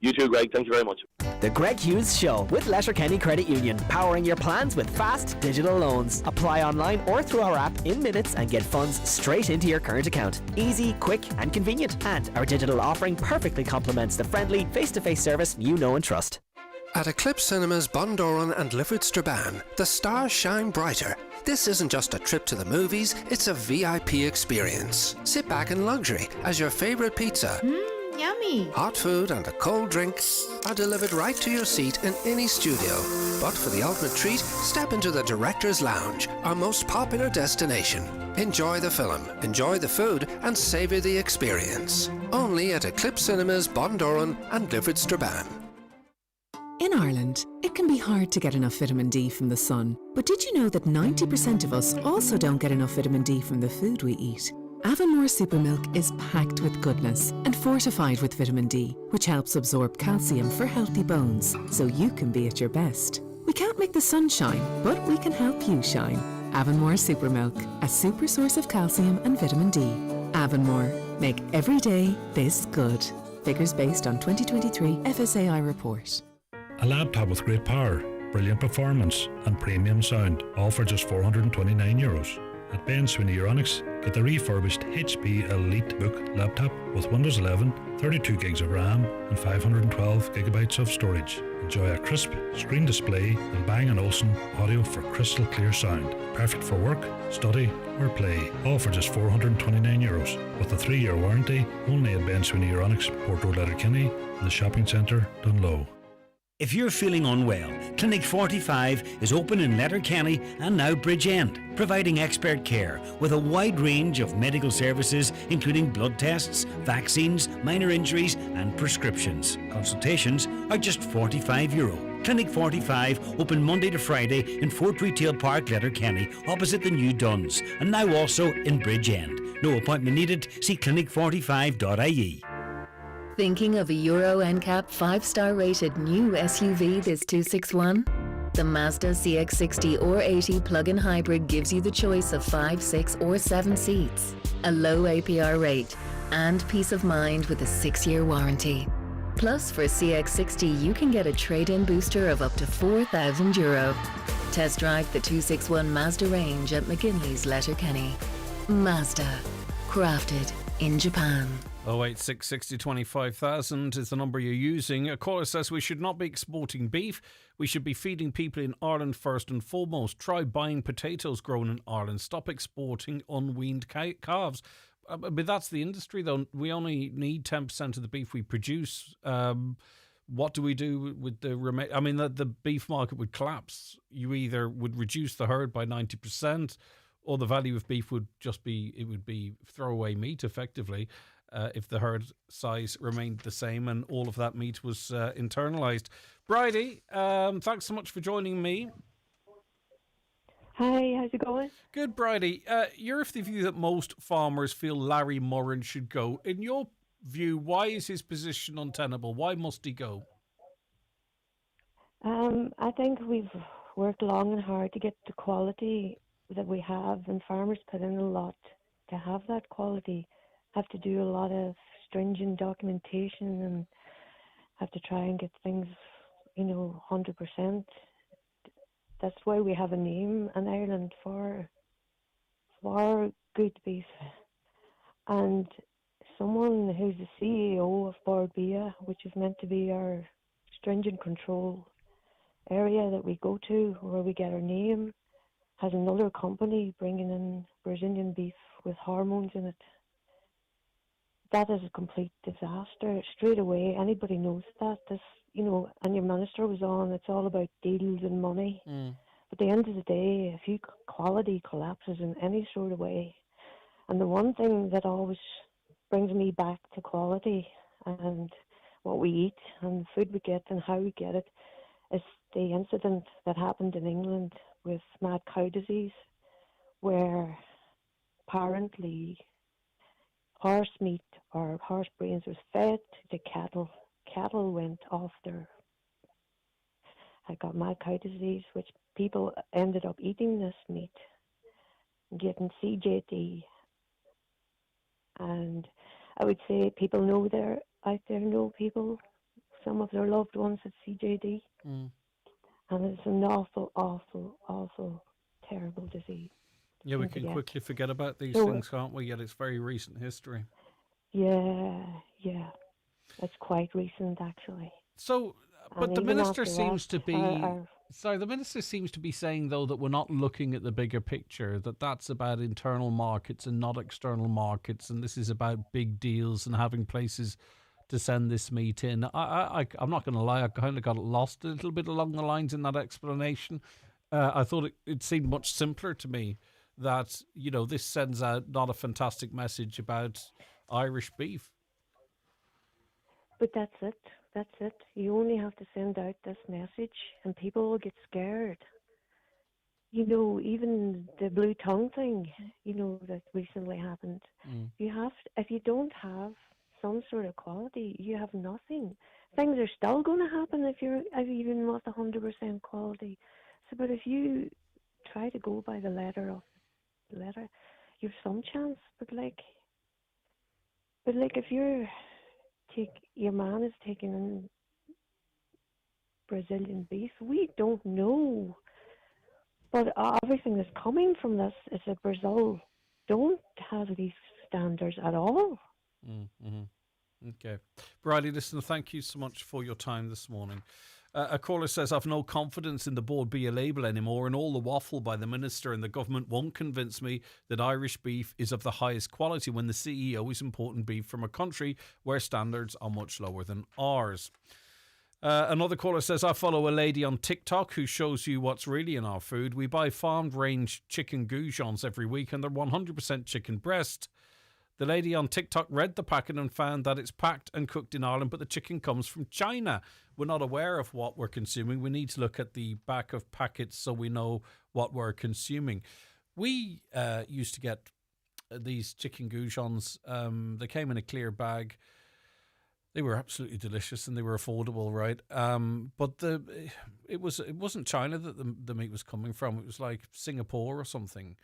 Speaker 15: You too, Greg. Thank you very much.
Speaker 7: The Greg Hughes Show with Letterkenny Credit Union, powering your plans with fast digital loans. Apply online or through our app in minutes and get funds straight into your current account. Easy, quick and convenient. And our digital offering perfectly complements the friendly face-to-face service you know and trust.
Speaker 16: At Eclipse Cinemas Bundoran and Lifford Strabane, the stars shine brighter. This isn't just a trip to the movies, it's a VIP experience. Sit back in luxury as your favourite pizza,
Speaker 17: yummy,
Speaker 16: hot food and a cold drink are delivered right to your seat in any studio. But for the ultimate treat, step into the Director's Lounge, our most popular destination. Enjoy the film, enjoy the food and savour the experience. Only at Eclipse Cinemas Bundoran and Lifford Strabane.
Speaker 18: In Ireland, it can be hard to get enough vitamin D from the sun. But did you know that 90% of us also don't get enough vitamin D from the food we eat? Avonmore Supermilk is packed with goodness and fortified with vitamin D, which helps absorb calcium for healthy bones, so you can be at your best. We can't make the sun shine, but we can help you shine. Avonmore Super Milk, a super source of calcium and vitamin D. Avonmore, make every day this good. Figures based on 2023 FSAI report.
Speaker 17: A laptop with great power, brilliant performance and premium sound, all for just €429. At Ben Sweeney Euronics, get the refurbished HP Elite Book laptop with Windows 11, 32 gigs of RAM and 512 gigabytes of storage. Enjoy a crisp screen display and Bang & Olufsen audio for crystal clear sound. Perfect for work, study or play. All for just €429 with a 3-year warranty, only at Ben Sweeney Euronics, Port Road, Letterkenny and the shopping centre Dunlow.
Speaker 14: If you're feeling unwell, Clinic 45 is open in Letterkenny and now Bridgend, providing expert care with a wide range of medical services including blood tests, vaccines, minor injuries and prescriptions. Consultations are just €45. Clinic 45 open Monday to Friday in Fort Retail Park, Letterkenny, opposite the new Duns, and now also in Bridgend. No appointment needed. See clinic45.ie.
Speaker 19: Thinking of a Euro NCAP 5-star rated new SUV this 261? The Mazda CX-60 or 80 plug-in hybrid gives you the choice of 5, 6 or 7 seats, a low APR rate, and peace of mind with a 6-year warranty. Plus, for CX-60 you can get a trade-in booster of up to €4,000. Test drive the 261 Mazda range at McGinley's Letterkenny. Mazda, crafted in Japan.
Speaker 5: 086 60 25,000 is the number you're using. A caller says we should not be exporting beef. We should be feeding people in Ireland first and foremost. Try buying potatoes grown in Ireland. Stop exporting unweaned calves. But that's the industry, though. We only need 10% of the beef we produce. What do we do with the remaining? I mean, the beef market would collapse. You either would reduce the herd by 90%, or the value of beef would just be, it would be throwaway meat, effectively. If the herd size remained the same and all of that meat was internalised. Bridie, thanks so much for joining me.
Speaker 20: Hi, how's it going?
Speaker 5: Good, Bridie. You're of the view that most farmers feel Larry Murren should go. In your view, why is his position untenable? Why must he go?
Speaker 20: I think we've worked long and hard to get the quality that we have, and farmers put in a lot to have that quality. Have to do a lot of stringent documentation and have to try and get things, 100%. That's why we have a name in Ireland for good beef. And someone who's the CEO of Bordbia, which is meant to be our stringent control area that we go to, where we get our name, has another company bringing in Brazilian beef with hormones in it. That is a complete disaster. Straight away, anybody knows that. This, and your minister was on, it's all about deals and money. But at the end of the day, if quality collapses in any sort of way, and the one thing that always brings me back to quality and what we eat and the food we get and how we get it is the incident that happened in England with mad cow disease, where apparently horse meat or horse brains was fed to cattle. Cattle went off I got mad cow disease, which people ended up eating this meat, getting CJD. And I would say people out there know people, some of their loved ones at CJD. And it's an awful, awful, awful, terrible disease.
Speaker 5: Yeah, we can quickly forget about these things, can't we? Yet it's very recent history.
Speaker 20: Yeah. It's quite recent, actually.
Speaker 5: So, but the minister seems to be... the minister seems to be saying, though, that we're not looking at the bigger picture, that that's about internal markets and not external markets, and this is about big deals and having places to send this meat in. I'm not going to lie, I kind of got lost a little bit along the lines in that explanation. I thought it seemed much simpler to me that, this sends out not a fantastic message about Irish beef.
Speaker 20: But that's it. You only have to send out this message and people will get scared. Even the blue tongue thing, that recently happened. If you don't have some sort of quality, you have nothing. Things are still going to happen if you're even with 100% quality. So, but if you try to go by the letter of the letter. You've some chance, but if your man is taking in Brazilian beef, we don't know. But everything that's coming from this is that Brazil don't have these standards at all.
Speaker 5: Mm-hmm. Okay. Bridie, listen, thank you so much for your time this morning. A caller says, I've no confidence in the board be a label anymore, and all the waffle by the minister and the government won't convince me that Irish beef is of the highest quality when the CEO is importing beef from a country where standards are much lower than ours. Another caller says, I follow a lady on TikTok who shows you what's really in our food. We buy farmed range chicken goujons every week and they're 100% chicken breast. The lady on TikTok read the packet and found that it's packed and cooked in Ireland, but the chicken comes from China. We're not aware of what we're consuming. We need to look at the back of packets so we know what we're consuming. We used to get these chicken goujons. They came in a clear bag. They were absolutely delicious and they were affordable, right? But it wasn't China that the meat was coming from. It was like Singapore or something.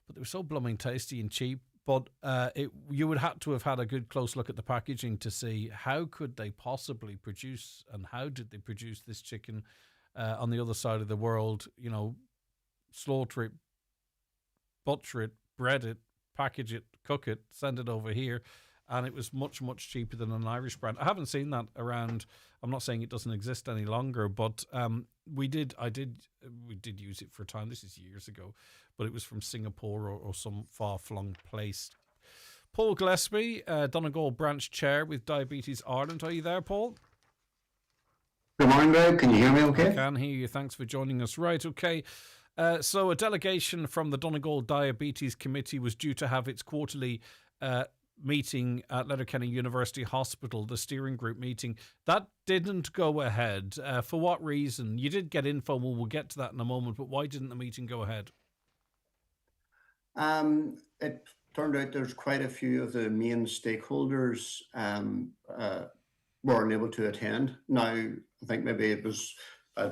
Speaker 5: But they were so blooming tasty and cheap. But you would have to have had a good close look at the packaging to see how could they possibly produce and how did they produce this chicken on the other side of the world, you know, slaughter it, butcher it, bread it, package it, cook it, send it over here. And it was much, much cheaper than an Irish brand. I haven't seen that around. I'm not saying it doesn't exist any longer, but we did use it for a time. This is years ago, but it was from Singapore or some far-flung place. Paul Gillespie, Donegal branch chair with Diabetes Ireland. Are you there, Paul?
Speaker 21: Good morning, Greg. Can you hear me okay?
Speaker 5: I can hear you. Thanks for joining us. Right, okay. So a delegation from the Donegal Diabetes Committee was due to have its quarterly meeting at Letterkenny University Hospital, the steering group meeting. That didn't go ahead. For what reason? You did get info, we'll get to that in a moment, but why didn't the meeting go ahead?
Speaker 21: It turned out there's quite a few of the main stakeholders weren't able to attend. Now, I think maybe it was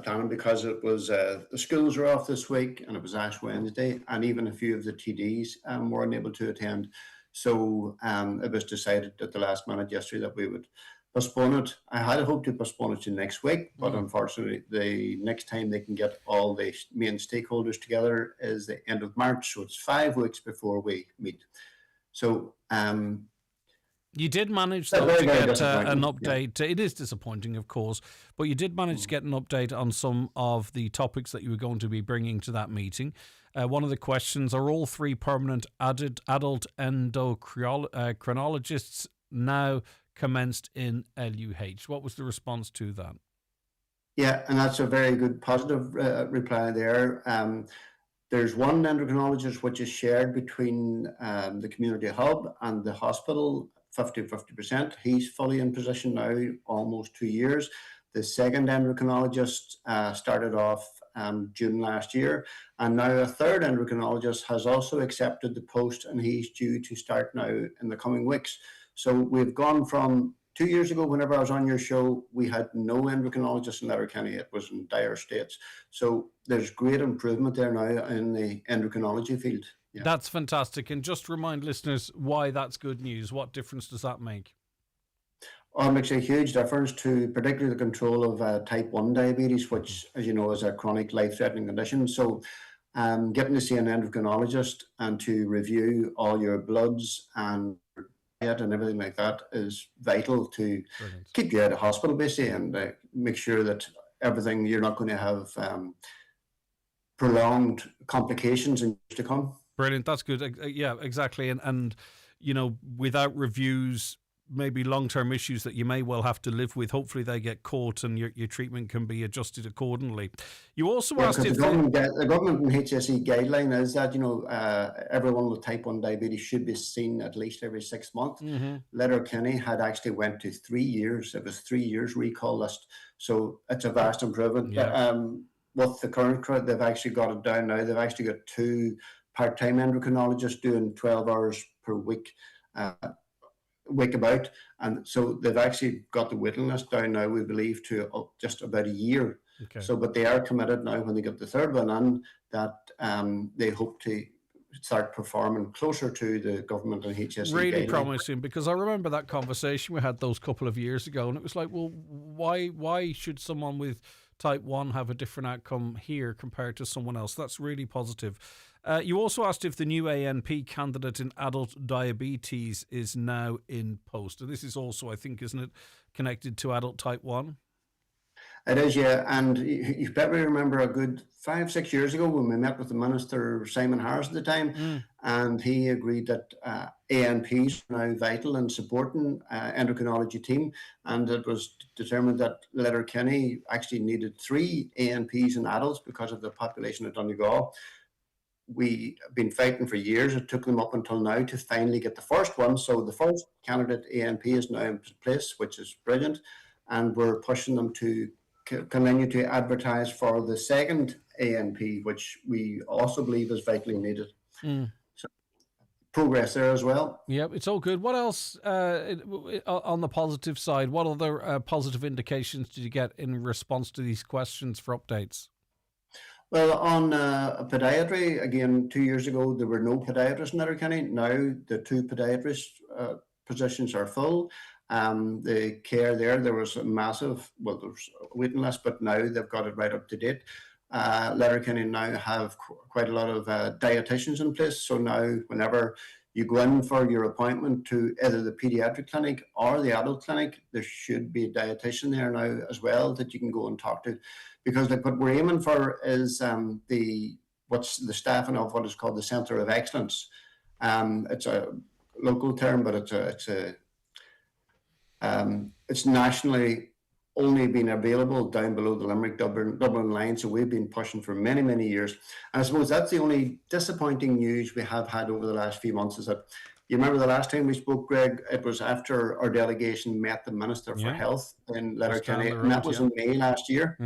Speaker 21: planning because it was the schools are off this week and it was Ash Wednesday, and even a few of the TDs weren't able to attend. So it was decided at the last minute yesterday that we would postpone it. I had hoped to postpone it to next week, but unfortunately the next time they can get all the main stakeholders together is the end of March. So it's 5 weeks before we meet. So
Speaker 5: you did manage though, to get an update. Yeah. It is disappointing, of course, but you did manage to get an update on some of the topics that you were going to be bringing to that meeting. One of the questions, are all 3 permanent adult endocrinologists now commenced in LUH? What was the response to that?
Speaker 21: Yeah, and that's a very good positive reply there. There's one endocrinologist which is shared between the community hub and the hospital, 50%. He's fully in position now, almost 2 years. The second endocrinologist started off June last year, and now a third endocrinologist has also accepted the post, and he's due to start now in the coming weeks. So we've gone from 2 years ago, whenever I was on your show, we had no endocrinologist in Letterkenny. It was in dire states. So there's great improvement there now in the endocrinology field. Yeah.
Speaker 5: That's fantastic. And just remind listeners why that's good news. What difference does that make?
Speaker 21: It makes a huge difference to particularly the control of type 1 diabetes, which, as you know, is a chronic life-threatening condition. So getting to see an endocrinologist and to review all your bloods and diet and everything like that is vital to keep you out of hospital, basically, and make sure that everything, you're not going to have prolonged complications in years to come.
Speaker 5: Brilliant. That's good. Yeah, exactly. And, you know, without reviews, maybe long-term issues that you may well have to live with, hopefully they get caught and your treatment can be adjusted accordingly. You also asked if...
Speaker 21: The government and HSE guideline is that, you know, everyone with type 1 diabetes should be seen at least every 6 months.
Speaker 5: Mm-hmm.
Speaker 21: Letterkenny had actually went to 3 years. It was 3 years recall list. So it's a vast improvement.
Speaker 5: Yeah.
Speaker 21: With the current crowd, they've actually got it down now. They've actually got 2 part-time endocrinologists doing 12 hours per week. Week about, and so they've actually got the waiting list down now, we believe, to just about a year.
Speaker 5: Okay.
Speaker 21: So, but they are committed now when they get the third one in that they hope to start performing closer to the government and HSE
Speaker 5: Really
Speaker 21: guidelines.
Speaker 5: promising, because I remember that conversation we had those couple of years ago, and it was like, well, why should someone with type 1 have a different outcome here compared to someone else? That's really positive. You also asked if the new ANP candidate in adult diabetes is now in post. And this is also, I think, isn't it, connected to adult type 1?
Speaker 21: It is, yeah. And you probably remember a good 5-6 years ago when we met with the Minister, Simon Harris at the time, and he agreed that ANPs are now vital in supporting endocrinology team. And it was determined that Letterkenny actually needed 3 ANPs in adults because of the population of Donegal. We have been fighting for years. It took them up until now to finally get the first one. So the first candidate ANP is now in place, which is brilliant. And we're pushing them to continue to advertise for the second ANP, which we also believe is vitally needed. So progress there as well.
Speaker 5: Yeah, it's all good. What else on the positive side? What other positive indications did you get in response to these questions for updates?
Speaker 21: Well, on podiatry, again, 2 years ago, there were no podiatrists in Letterkenny. Now the 2 podiatrist positions are full. The care there was a massive, well, there's a waiting list, but now they've got it right up to date. Letterkenny now have quite a lot of dietitians in place. So now whenever you go in for your appointment to either the pediatric clinic or the adult clinic, there should be a dietitian there now as well that you can go and talk to. Because like what we're aiming for is the staffing of what is called the Centre of Excellence. It's a local term, but it's nationally only been available down below the Limerick Dublin line. So we've been pushing for many, many years. And I suppose that's the only disappointing news we have had over the last few months is that you remember the last time we spoke, Greg, it was after our delegation met the Minister for Health in Letterkenny, and that was in May last year.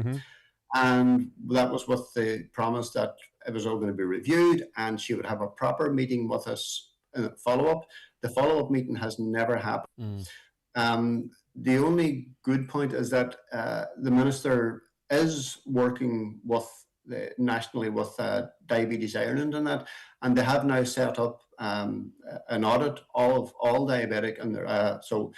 Speaker 21: And that was with the promise that it was all going to be reviewed and she would have a proper meeting with us in follow-up. The follow-up meeting has never happened. The only good point is that the Minister is working with nationally with Diabetes Ireland and that, and they have now set up an audit of all diabetic, and so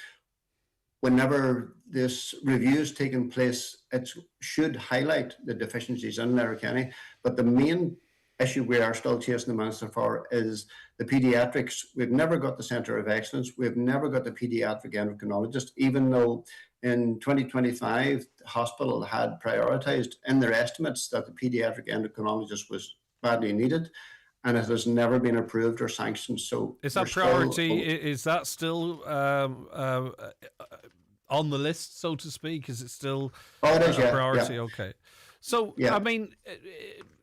Speaker 21: whenever this review is taking place, it should highlight the deficiencies in Letterkenny. But the main issue we are still chasing the Minister for is the paediatrics. We've never got the Centre of Excellence. We've never got the paediatric endocrinologist, even though in 2025, the hospital had prioritised in their estimates that the paediatric endocrinologist was badly needed, and it has never been approved or sanctioned. So
Speaker 5: is that priority? Is that still on the list, so to speak? Is it still a priority? Yeah. Okay. So, I mean,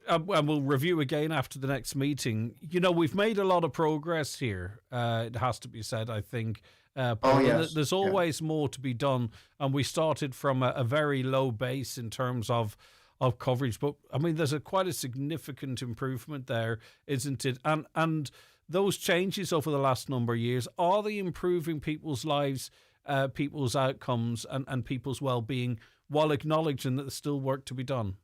Speaker 5: and we'll review again after the next meeting. You know, we've made a lot of progress here. It has to be said, I think. There's always more to be done. And we started from a very low base in terms of coverage. But, I mean, there's quite a significant improvement there, isn't it? And those changes over the last number of years, are they improving people's lives, people's outcomes and people's well-being, while acknowledging that there's still work to be done?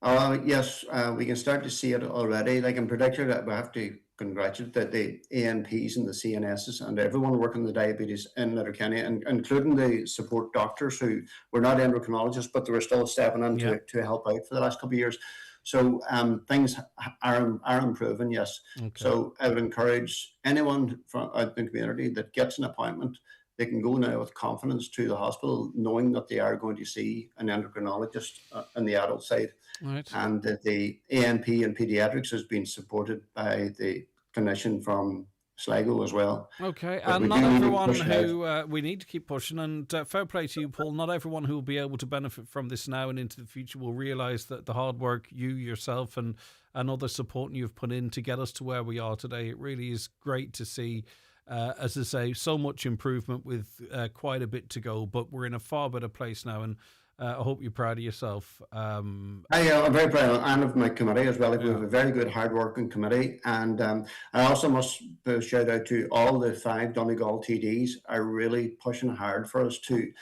Speaker 21: Yes, we can start to see it already. Like in particular, we have to congratulate the ANPs and the CNSs and everyone working the diabetes in Letterkenny, and including the support doctors who were not endocrinologists, but they were still stepping in to help out for the last couple of years. So things are improving, yes. Okay. So I would encourage anyone from out in the community that gets an appointment, they can go now with confidence to the hospital, knowing that they are going to see an endocrinologist on the adult side. Right. And that the ANP and paediatrics has been supported by the clinician from Sligo as well.
Speaker 5: Okay, but and not everyone who we need to keep pushing, and fair play to you, Paul. Not everyone who will be able to benefit from this now and into the future will realise that the hard work you yourself and other support you've put in to get us to where we are today. It really is great to see. As I say, so much improvement with quite a bit to go, but we're in a far better place now, and I hope you're proud of yourself.
Speaker 21: I'm very proud and of my committee as well. We have a very good, hard-working committee, and I also must shout out to all the 5 Donegal TDs are really pushing hard for us to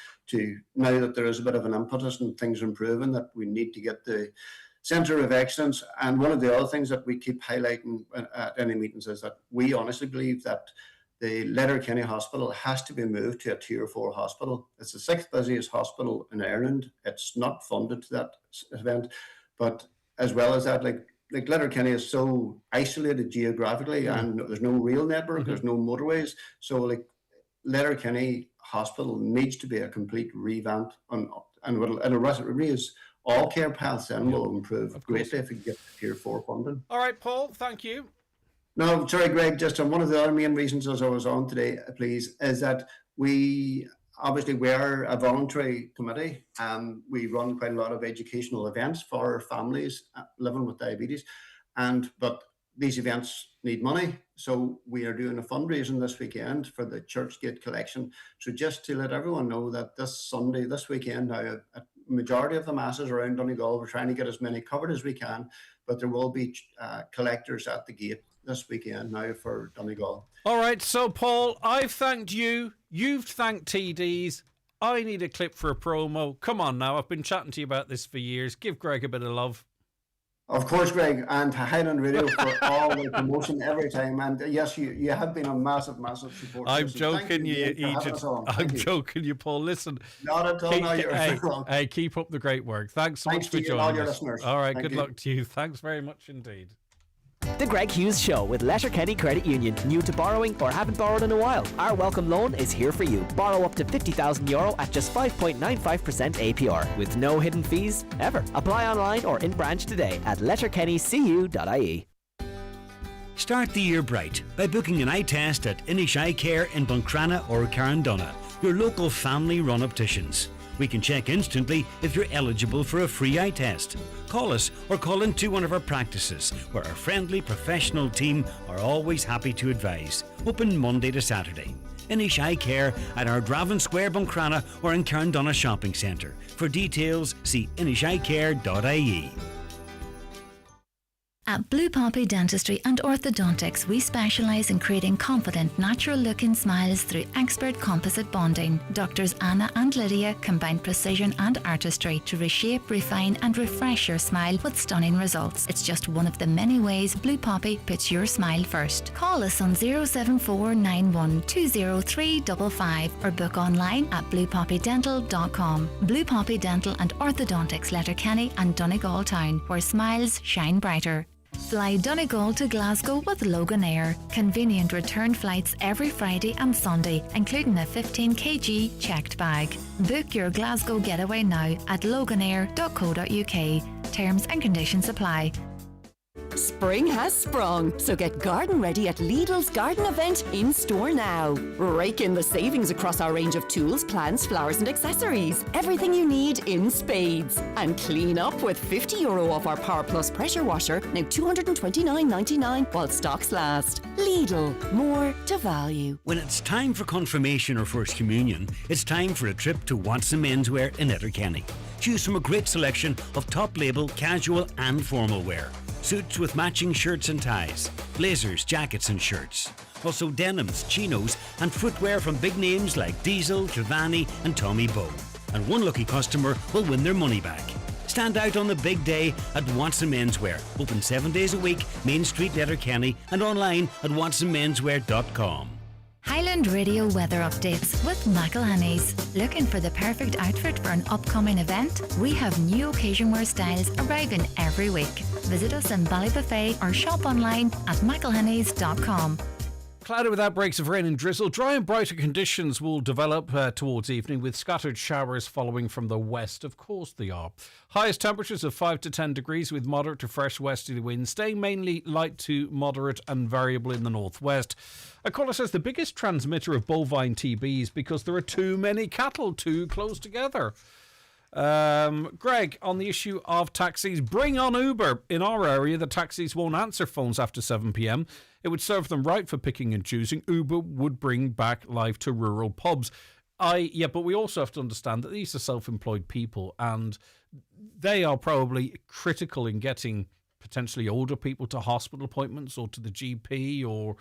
Speaker 21: now that there is a bit of an impetus and things are improving, that we need to get the Centre of Excellence. And one of the other things that we keep highlighting at any meetings is that we honestly believe that the Letterkenny Hospital has to be moved to a Tier 4 hospital. It's the 6th busiest hospital in Ireland. It's not funded to that event, but as well as that, like Letterkenny is so isolated geographically, and there's no rail network, there's no motorways. So like Letterkenny Hospital needs to be a complete revamp, and it'll raise all care paths and will improve greatly if we get Tier 4 funding.
Speaker 5: All right, Paul, thank you.
Speaker 21: No, sorry, Greg, just one of the other main reasons as I was on today, please, is that we are a voluntary committee. We run quite a lot of educational events for families living with diabetes, but these events need money. So we are doing a fundraising this weekend for the Churchgate collection. So just to let everyone know that this weekend, now a majority of the masses around Donegal, we're trying to get as many covered as we can, but there will be collectors at the gate this weekend now for Donegal.
Speaker 5: All right, so Paul, I've thanked you. You've thanked TDs. I need a clip for a promo. Come on now, I've been chatting to you about this for years. Give Greg a bit of love.
Speaker 21: Of course, Greg, and to Highland Radio for all the promotion every time. And yes, you have been a massive support.
Speaker 5: I'm joking, I'm joking, you, Paul. Listen,
Speaker 21: not at all.
Speaker 5: Hey, keep up the great work. Thanks so much for joining
Speaker 21: all your
Speaker 5: us.
Speaker 21: Listeners.
Speaker 5: All right,
Speaker 21: Thank
Speaker 5: good
Speaker 21: you.
Speaker 5: luck to you. Thanks very much indeed.
Speaker 7: The Greg Hughes Show with Letterkenny Credit Union. New to borrowing or haven't borrowed in a while? Our welcome loan is here for you. Borrow up to €50,000 at just 5.95% APR with no hidden fees ever. Apply online or in branch today at letterkennycu.ie.
Speaker 14: Start the year bright by booking an eye test at Inish Eye Care in Buncrana or Carndonna, your local family-run opticians. We can check instantly if you're eligible for a free eye test. Call us or call into one of our practices, where our friendly professional team are always happy to advise. Open Monday to Saturday. Inish Eye Care at our Draven Square, Buncrana or in Carndonna Shopping Centre. For details, see inisheyecare.ie.
Speaker 2: At Blue Poppy Dentistry and Orthodontics, we specialise in creating confident, natural-looking smiles through expert composite bonding. Doctors Anna and Lydia combine precision and artistry to reshape, refine and refresh your smile with stunning results. It's just one of the many ways Blue Poppy puts your smile first. Call us on 07491 20355 or book online at bluepoppydental.com. Blue Poppy Dental and Orthodontics, Letterkenny and Donegal Town, where smiles shine brighter. Fly Donegal to Glasgow with Logan Air. Convenient return flights every Friday and Sunday, including a 15 kg checked bag. Book your Glasgow getaway now at loganair.co.uk. Terms and conditions apply.
Speaker 22: Spring has sprung, so get garden ready at Lidl's garden event in store now. Rake in the savings across our range of tools, plants, flowers and accessories. Everything you need in spades. And clean up with €50 off our Power Plus pressure washer, now $229.99 while stocks last. Lidl, more to value.
Speaker 14: When it's time for confirmation or first communion, it's time for a trip to Watson Menswear in Letterkenny. Choose from a great selection of top label, casual and formal wear. Suits with matching shirts and ties, blazers, jackets and shirts. Also denims, chinos and footwear from big names like Diesel, Giovanni and Tommy Bow. And one lucky customer will win their money back. Stand out on the big day at Watson Menswear. Open 7 days a week, Main Street, Letterkenny, and online at watsonmenswear.com.
Speaker 2: Highland Radio weather updates with McElhenney's. Looking for the perfect outfit for an upcoming event? We have new occasion wear styles arriving every week. Visit us in Ballybuffet or shop online at mcelhenneys.com.
Speaker 5: Cloudy with outbreaks of rain and drizzle. Dry and brighter conditions will develop towards evening with scattered showers following from the west. Of course they are. Highest temperatures of 5 to 10 degrees with moderate to fresh westerly winds, staying mainly light to moderate and variable in the northwest. A caller says the biggest transmitter of bovine TBs because there are too many cattle too close together. Greg, on the issue of taxis, bring on Uber. In our area, the taxis won't answer phones after 7 p.m. It would serve them right for picking and choosing. Uber would bring back life to rural pubs. But we also have to understand that these are self-employed people, and they are probably critical in getting potentially older people to hospital appointments or to the GP, or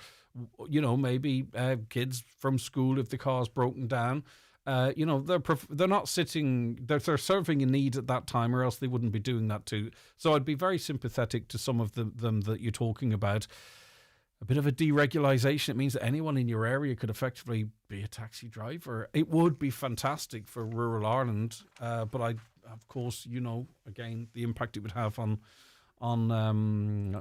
Speaker 5: maybe kids from school if the car's broken down. They're not sitting. They're serving a need at that time, or else they wouldn't be doing that too. So I'd be very sympathetic to some of them that you're talking about. A bit of a deregulation. It means that anyone in your area could effectively be a taxi driver. It would be fantastic for rural Ireland, but of course, again, the impact it would have on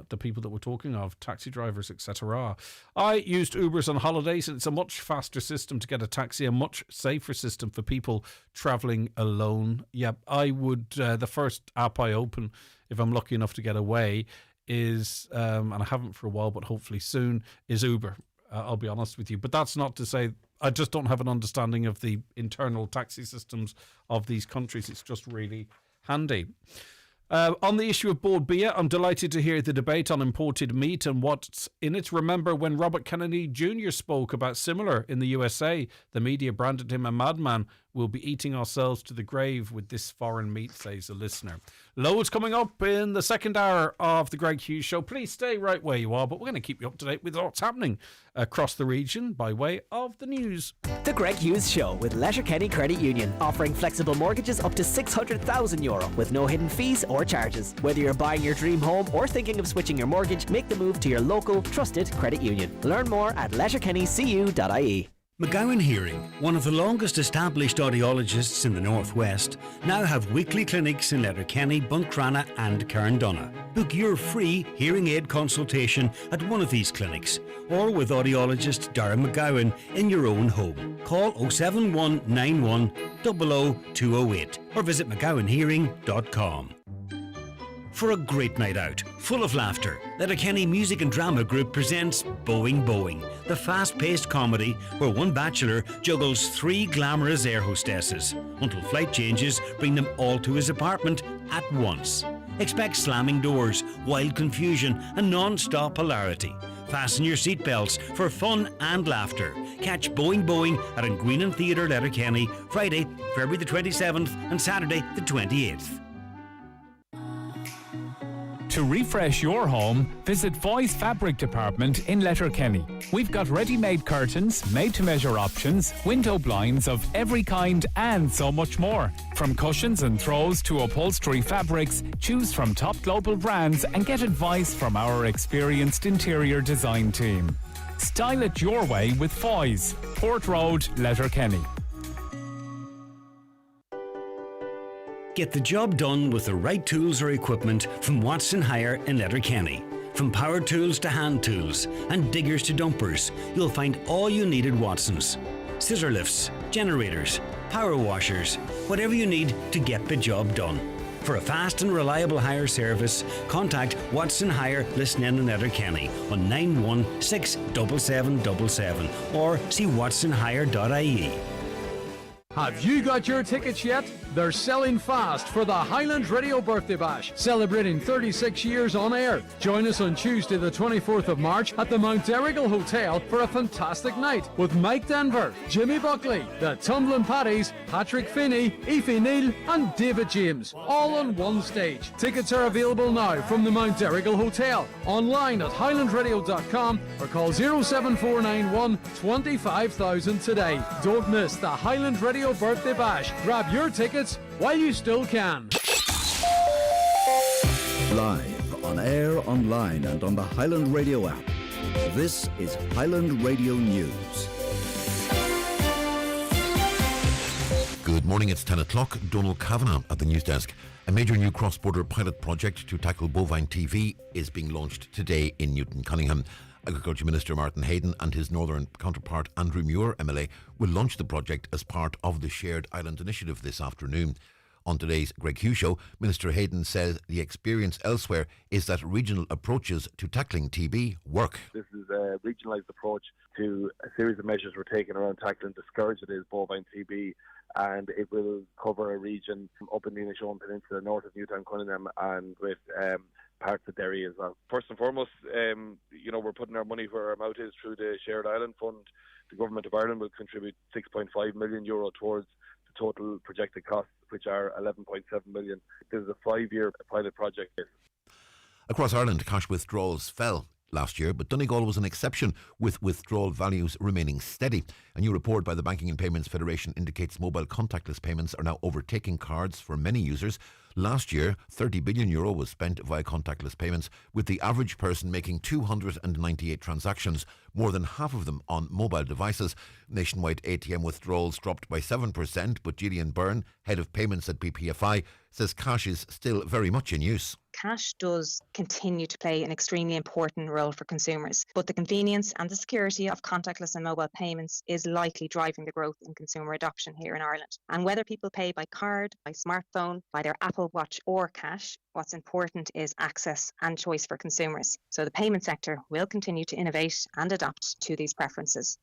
Speaker 5: the people that we're talking of, taxi drivers, etc. I used Ubers on holidays, and it's a much faster system to get a taxi, a much safer system for people travelling alone. Yep, I would. The first app I open, if I'm lucky enough to get away, is, and I haven't for a while, but hopefully soon, is Uber. I'll be honest with you. But that's not to say I just don't have an understanding of the internal taxi systems of these countries. It's just really handy. On the issue of boiled beer, I'm delighted to hear the debate on imported meat and what's in it. Remember when Robert Kennedy Jr. spoke about similar in the USA? The media branded him a madman. We'll be eating ourselves to the grave with this foreign meat, says a listener. Loads coming up in the second hour of the Greg Hughes Show. Please stay right where you are, but we're going to keep you up to date with what's happening across the region by way of the news.
Speaker 7: The Greg Hughes Show with Letterkenny Credit Union, offering flexible mortgages up to €600,000 with no hidden fees or charges. Whether you're buying your dream home or thinking of switching your mortgage, make the move to your local, trusted credit union. Learn more at letterkennycu.ie.
Speaker 14: McGowan Hearing, one of the longest established audiologists in the Northwest, now have weekly clinics in Letterkenny, Buncrana and Carndonagh. Book your free hearing aid consultation at one of these clinics, or with audiologist Darren McGowan in your own home. Call 07191 00208 or visit mcgowanhearing.com. For a great night out, full of laughter, Letterkenny Music and Drama Group presents Boeing Boeing, the fast-paced comedy where one bachelor juggles 3 glamorous air hostesses until flight changes bring them all to his apartment at once. Expect slamming doors, wild confusion and non-stop hilarity. Fasten your seatbelts for fun and laughter. Catch Boeing Boeing at Ngueenan Theatre, Letterkenny, Friday, February the 27th and Saturday the 28th.
Speaker 1: To refresh your home, visit Foy's Fabric Department in Letterkenny. We've got ready-made curtains, made-to-measure options, window blinds of every kind and so much more. From cushions and throws to upholstery fabrics, choose from top global brands and get advice from our experienced interior design team. Style it your way with Foy's, Port Road, Letterkenny.
Speaker 14: Get the job done with the right tools or equipment from Watson Hire in Letterkenny. From power tools to hand tools and diggers to dumpers, you'll find all you need at Watson's. Scissor lifts, generators, power washers, whatever you need to get the job done. For a fast and reliable hire service, contact Watson Hire Lisnen in Letterkenny on 9167777 or see watsonhire.ie.
Speaker 3: Have you got your tickets yet? They're selling fast for the Highland Radio Birthday Bash, celebrating 36 years on air. Join us on Tuesday the 24th of March at the Mount Derrigal Hotel for a fantastic night with Mike Denver, Jimmy Buckley, the Tumbling Paddies, Patrick Finney, Aoife Neal and David James, all on one stage. Tickets are available now from the Mount Derrigal Hotel, online at highlandradio.com or call 07491 25000 today. Don't miss the Highland Radio Birthday Bash. Grab your tickets while you still can.
Speaker 23: Live, on air, online and on the Highland Radio app. This is Highland Radio News.
Speaker 24: Good morning, it's 10 o'clock. Donald Kavanagh at the news desk. A major new cross-border pilot project to tackle bovine TB is being launched today in Newton Cunningham. Agriculture Minister Martin Hayden and his northern counterpart Andrew Muir MLA will launch the project as part of the Shared Island Initiative this afternoon. On today's Greg Hughes Show, Minister Hayden says the experience elsewhere is that regional approaches to tackling TB work.
Speaker 15: This is a regionalised approach to a series of measures we're taking around tackling the scourge that is bovine TB, and it will cover a region up in the Inishowen Peninsula, north of Newtown Cunningham, and with parts of Derry as well. First and foremost, we're putting our money where our mouth is through the Shared Island Fund. The Government of Ireland will contribute €6.5 million towards the total projected costs, which are 11.7 million. This is a 5-year pilot project.
Speaker 24: Across Ireland, cash withdrawals fell last year, but Donegal was an exception, with withdrawal values remaining steady. A new report by the Banking and Payments Federation indicates mobile contactless payments are now overtaking cards for many users. Last year, €30 billion was spent via contactless payments, with the average person making 298 transactions, more than half of them on mobile devices. Nationwide ATM withdrawals dropped by 7%, but Gillian Byrne, head of payments at BPFI, says cash is still very much in use.
Speaker 4: Cash does continue to play an extremely important role for consumers, but the convenience and the security of contactless and mobile payments is likely driving the growth in consumer adoption here in Ireland. And whether people pay by card, by smartphone, by their Apple Watch or cash, what's important is access and choice for consumers. So the payment sector will continue to innovate and adapt to these preferences.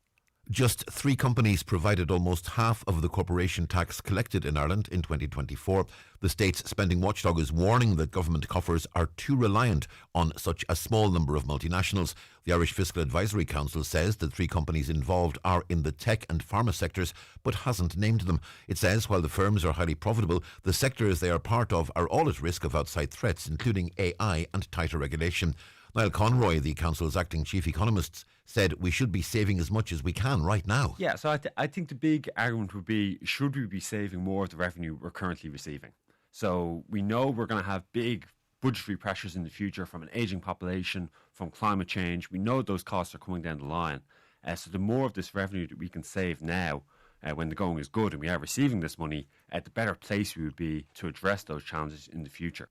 Speaker 24: Just 3 companies provided almost half of the corporation tax collected in Ireland in 2024. The state's spending watchdog is warning that government coffers are too reliant on such a small number of multinationals. The Irish Fiscal Advisory Council says the 3 companies involved are in the tech and pharma sectors, but hasn't named them. It says while the firms are highly profitable, the sectors they are part of are all at risk of outside threats, including AI and tighter regulation. Niall Conroy, the Council's acting chief economist, said we should be saving as much as we can right now.
Speaker 6: Yeah, so I think the big argument would be, should we be saving more of the revenue we're currently receiving? So we know we're going to have big budgetary pressures in the future from an ageing population, from climate change. We know those costs are coming down the line. So the more of this revenue that we can save now, when the going is good and we are receiving this money, the better place we would be to address those challenges in the future.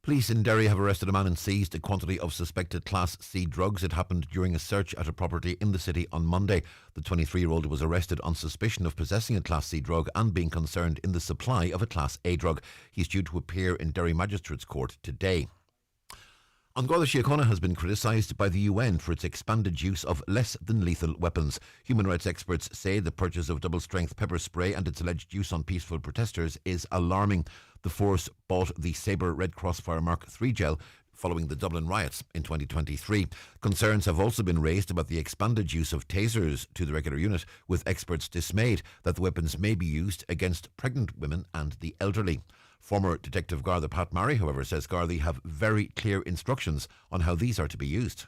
Speaker 24: Police in Derry have arrested a man and seized a quantity of suspected Class C drugs. It happened during a search at a property in the city on Monday. The 23-year-old was arrested on suspicion of possessing a Class C drug and being concerned in the supply of a Class A drug. He's due to appear in Derry Magistrates Court today. An Garda Síochána has been criticised by the UN for its expanded use of less than lethal weapons. Human rights experts say the purchase of double-strength pepper spray and its alleged use on peaceful protesters is alarming. The force bought the Sabre Red Cross Fire Mark III gel following the Dublin riots in 2023. Concerns have also been raised about the expanded use of tasers to the regular unit, with experts dismayed that the weapons may be used against pregnant women and the elderly. Former Detective Garda Pat Murray, however, says Gardaí have very clear instructions on how these are to be used.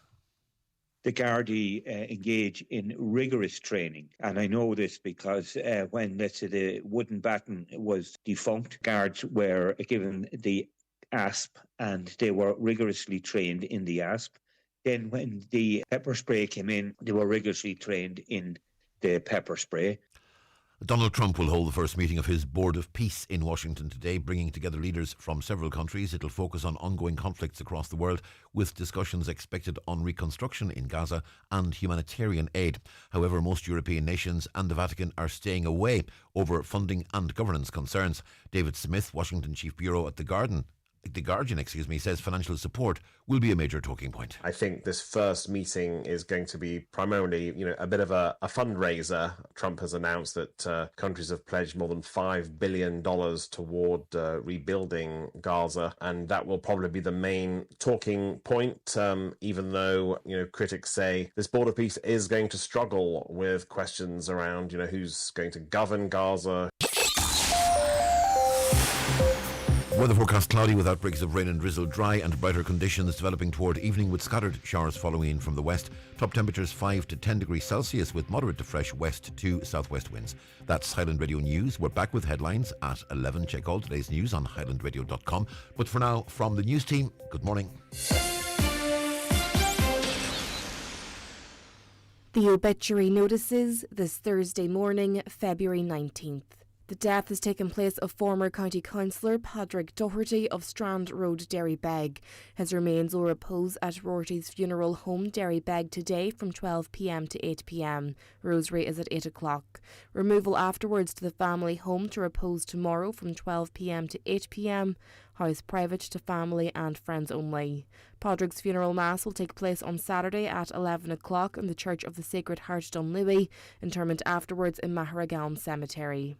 Speaker 8: The Gardaí engage in rigorous training, and I know this because when, let's say, the wooden baton was defunct, guards were given the ASP and they were rigorously trained in the ASP. Then when the pepper spray came in, they were rigorously trained in the pepper spray.
Speaker 24: Donald Trump will hold the first meeting of his Board of Peace in Washington today, bringing together leaders from several countries. It'll focus on ongoing conflicts across the world, with discussions expected on reconstruction in Gaza and humanitarian aid. However, most European nations and the Vatican are staying away over funding and governance concerns. David Smith, Washington Chief Bureau at The Guardian, says financial support will be a major talking point.
Speaker 9: I think this first meeting is going to be primarily, a bit of a fundraiser. Trump has announced that countries have pledged more than $5 billion toward rebuilding Gaza, and that will probably be the main talking point, even though, critics say this Board of Peace is going to struggle with questions around, who's going to govern Gaza.
Speaker 24: Weather forecast cloudy with outbreaks of rain and drizzle, dry and brighter conditions developing toward evening with scattered showers following in from the west. Top temperatures 5 to 10 degrees Celsius with moderate to fresh west to southwest winds. That's Highland Radio News. We're back with headlines at 11. Check all today's news on highlandradio.com. But for now, from the news team, good morning.
Speaker 25: The Obituary notices this Thursday morning, February 19th. The death has taken place of former County Councillor Padraig Doherty of Strand Road, Derry Beg. His remains will repose at Rorty's funeral home, Derry Beg, today from 12 p.m. to 8 p.m. Rosary is at 8 o'clock. Removal afterwards to the family home to repose tomorrow from 12 p.m. to 8 p.m. House private to family and friends only. Padraig's funeral mass will take place on Saturday at 11 o'clock in the Church of the Sacred Heart, Dunlewy. Interment afterwards in Maharagalm Cemetery.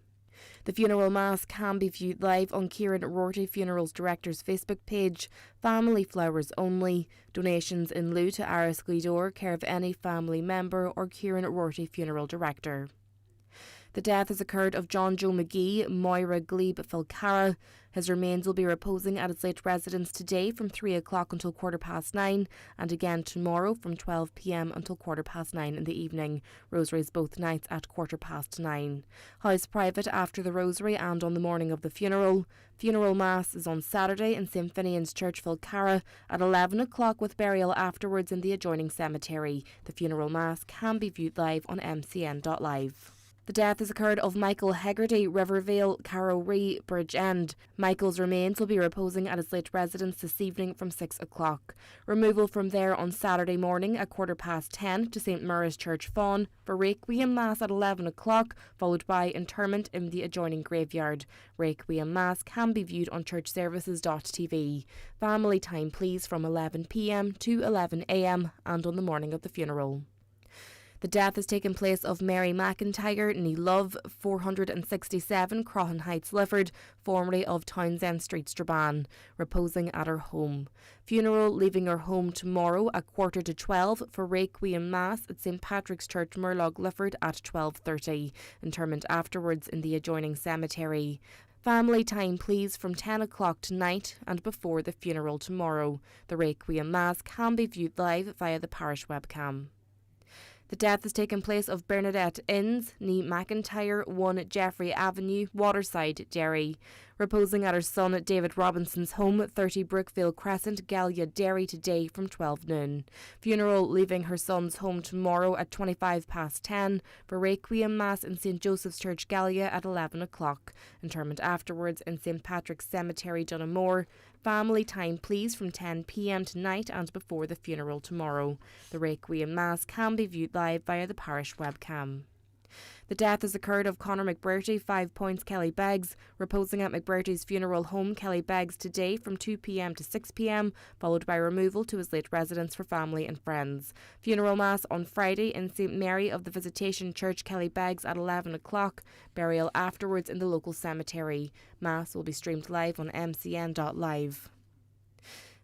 Speaker 25: The funeral mass can be viewed live on Kieran Rorty Funerals Director's Facebook page. Family flowers only. Donations in lieu to Aris Guidor, care of any family member or Kieran Rorty Funeral Director. The death has occurred of John Joe McGee, Moira Glebe Filcara. His remains will be reposing at his late residence today from 3 o'clock until 9:15 and again tomorrow from 12 p.m. until 9:15 in the evening. Rosaries both nights at 9:15. House private after the rosary and on the morning of the funeral. Funeral mass is on Saturday in St Finian's Church, Filcara at 11 o'clock with burial afterwards in the adjoining cemetery. The funeral mass can be viewed live on mcn.live. The death has occurred of Michael Hegarty, Rivervale, Carrowree, Bridge End. Michael's remains will be reposing at his late residence this evening from 6 o'clock. Removal from there on Saturday morning at 10:15 to St Mary's Church, Fawn, for Requiem Mass at 11 o'clock, followed by interment in the adjoining graveyard. Requiem Mass can be viewed on churchservices.tv. Family time please from 11 p.m. to 11 a.m. and on the morning of the funeral. The death has taken place of Mary McIntyre, née Love, 467 Croghan Heights, Lifford, formerly of Townsend Street, Strabane, reposing at her home. Funeral leaving her home tomorrow at 11:45 for Requiem Mass at St Patrick's Church, Murlog, Lifford at 12:30. Interment afterwards in the adjoining cemetery. Family time please from 10 o'clock tonight and before the funeral tomorrow. The Requiem Mass can be viewed live via the parish webcam. The death has taken place of Bernadette Innes, née McIntyre, 1 Jeffrey Avenue, Waterside, Derry, reposing at her son David Robinson's home, 30 Brookvale Crescent, Gallia, Derry today from 12 noon. Funeral leaving her son's home tomorrow at 10:25 for Requiem Mass in St Joseph's Church, Gallia at 11 o'clock. Interment afterwards in St Patrick's Cemetery, Dunamore. Family time please from 10 p.m. tonight and before the funeral tomorrow. The Requiem Mass can be viewed live via the parish webcam. The death has occurred of Conor McBurty, 5 Points, Kelly Beggs, reposing at McBurty's funeral home, Kelly Beggs, today from 2 p.m. to 6 p.m, followed by removal to his late residence for family and friends. Funeral Mass on Friday in St Mary of the Visitation Church, Kelly Beggs at 11 o'clock, burial afterwards in the local cemetery. Mass will be streamed live on mcn.live.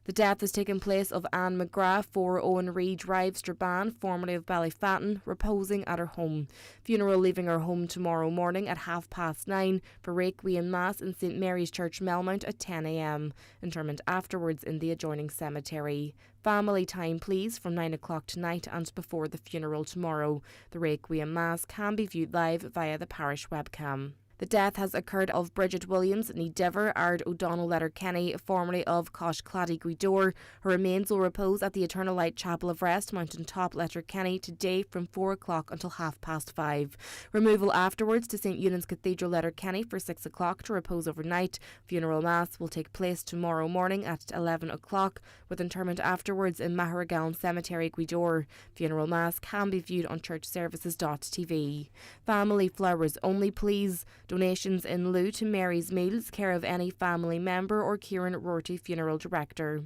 Speaker 25: The death has taken place of Anne McGrath, 4 Owen Reid Drive, Strabane, formerly of Ballyfatton, reposing at her home. Funeral leaving her home tomorrow morning at 9:30 for Requiem Mass in St Mary's Church, Melmount at 10 a.m. Interment afterwards in the adjoining cemetery. Family time please from 9 o'clock tonight and before the funeral tomorrow. The Requiem Mass can be viewed live via the parish webcam. The death has occurred of Bridget Williams, née Diver, Ard O'Donnell Letterkenny, formerly of Cosh Clady Guidor. Her remains will repose at the Eternal Light Chapel of Rest, Mountain Top, Letterkenny, today from 4 o'clock until 5:30. Removal afterwards to St Eunan's Cathedral, Letterkenny for 6 o'clock to repose overnight. Funeral Mass will take place tomorrow morning at 11 o'clock, with interment afterwards in Maharagown Cemetery, Guidor. Funeral Mass can be viewed on churchservices.tv. Family flowers only please. Donations in lieu to Mary's Meals, care of any family member or Kieran Rorty Funeral Director.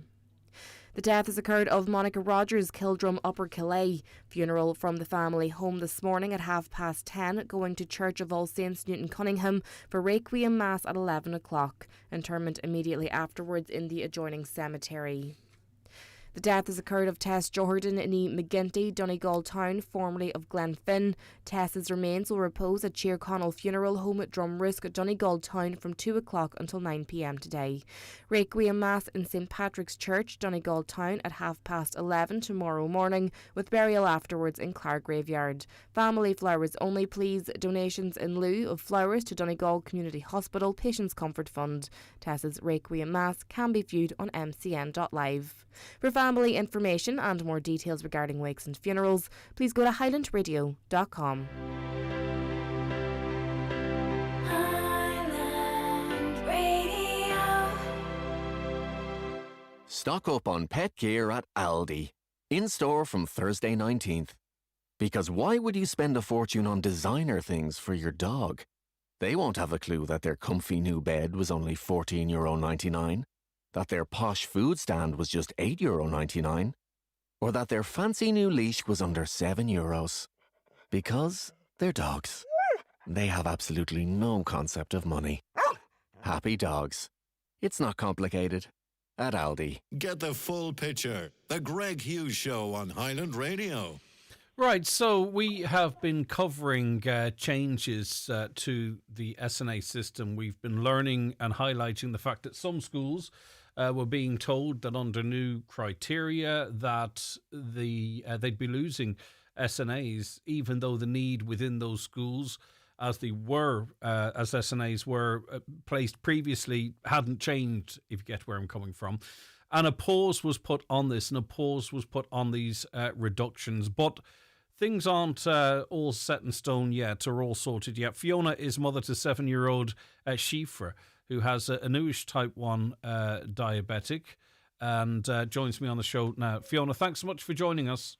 Speaker 25: The death has occurred of Monica Rogers, Kildrum, Upper Killay. Funeral from the family home this morning at 10:30, going to Church of All Saints, Newton Cunningham, for Requiem Mass at 11 o'clock. Interment immediately afterwards in the adjoining cemetery. The death has occurred of Tess Jordan, née McGinty, Donegal Town, formerly of Glenfin. Tess's remains will repose at Cheer Connell Funeral Home at Drumrisk, Donegal Town from 2 o'clock until 9 p.m. today. Requiem Mass in St Patrick's Church, Donegal Town at 11:30 tomorrow morning, with burial afterwards in Clark Graveyard. Family flowers only please. Donations in lieu of flowers to Donegal Community Hospital Patients Comfort Fund. Tess's Requiem Mass can be viewed on mcn.live. For family information and more details regarding wakes and funerals, please go to highlandradio.com.
Speaker 10: Highland Radio. Stock up on pet gear at Aldi. In store from Thursday 19th. Because why would you spend a fortune on designer things for your dog? They won't have a clue that their comfy new bed was only €14.99. That their posh food stand was just €8.99, or that their fancy new leash was under €7. Because they're dogs. They have absolutely no concept of money. Happy dogs. It's not complicated. At Aldi.
Speaker 24: Get the full picture. The Greg Hughes Show on Highland Radio.
Speaker 5: Right, so we have been covering changes to the SNA system. We've been learning and highlighting the fact that some schools were being told that under new criteria that they'd be losing SNAs, even though the need within those schools, as SNAs were placed previously, hadn't changed, if you get where I'm coming from. And a pause was put on this, and a pause was put on these reductions. But things aren't all set in stone yet, or all sorted yet. Fiona is mother to 7-year-old Shifra, who has a newish type 1 diabetic, and joins me on the show now. Fiona, thanks so much for joining us.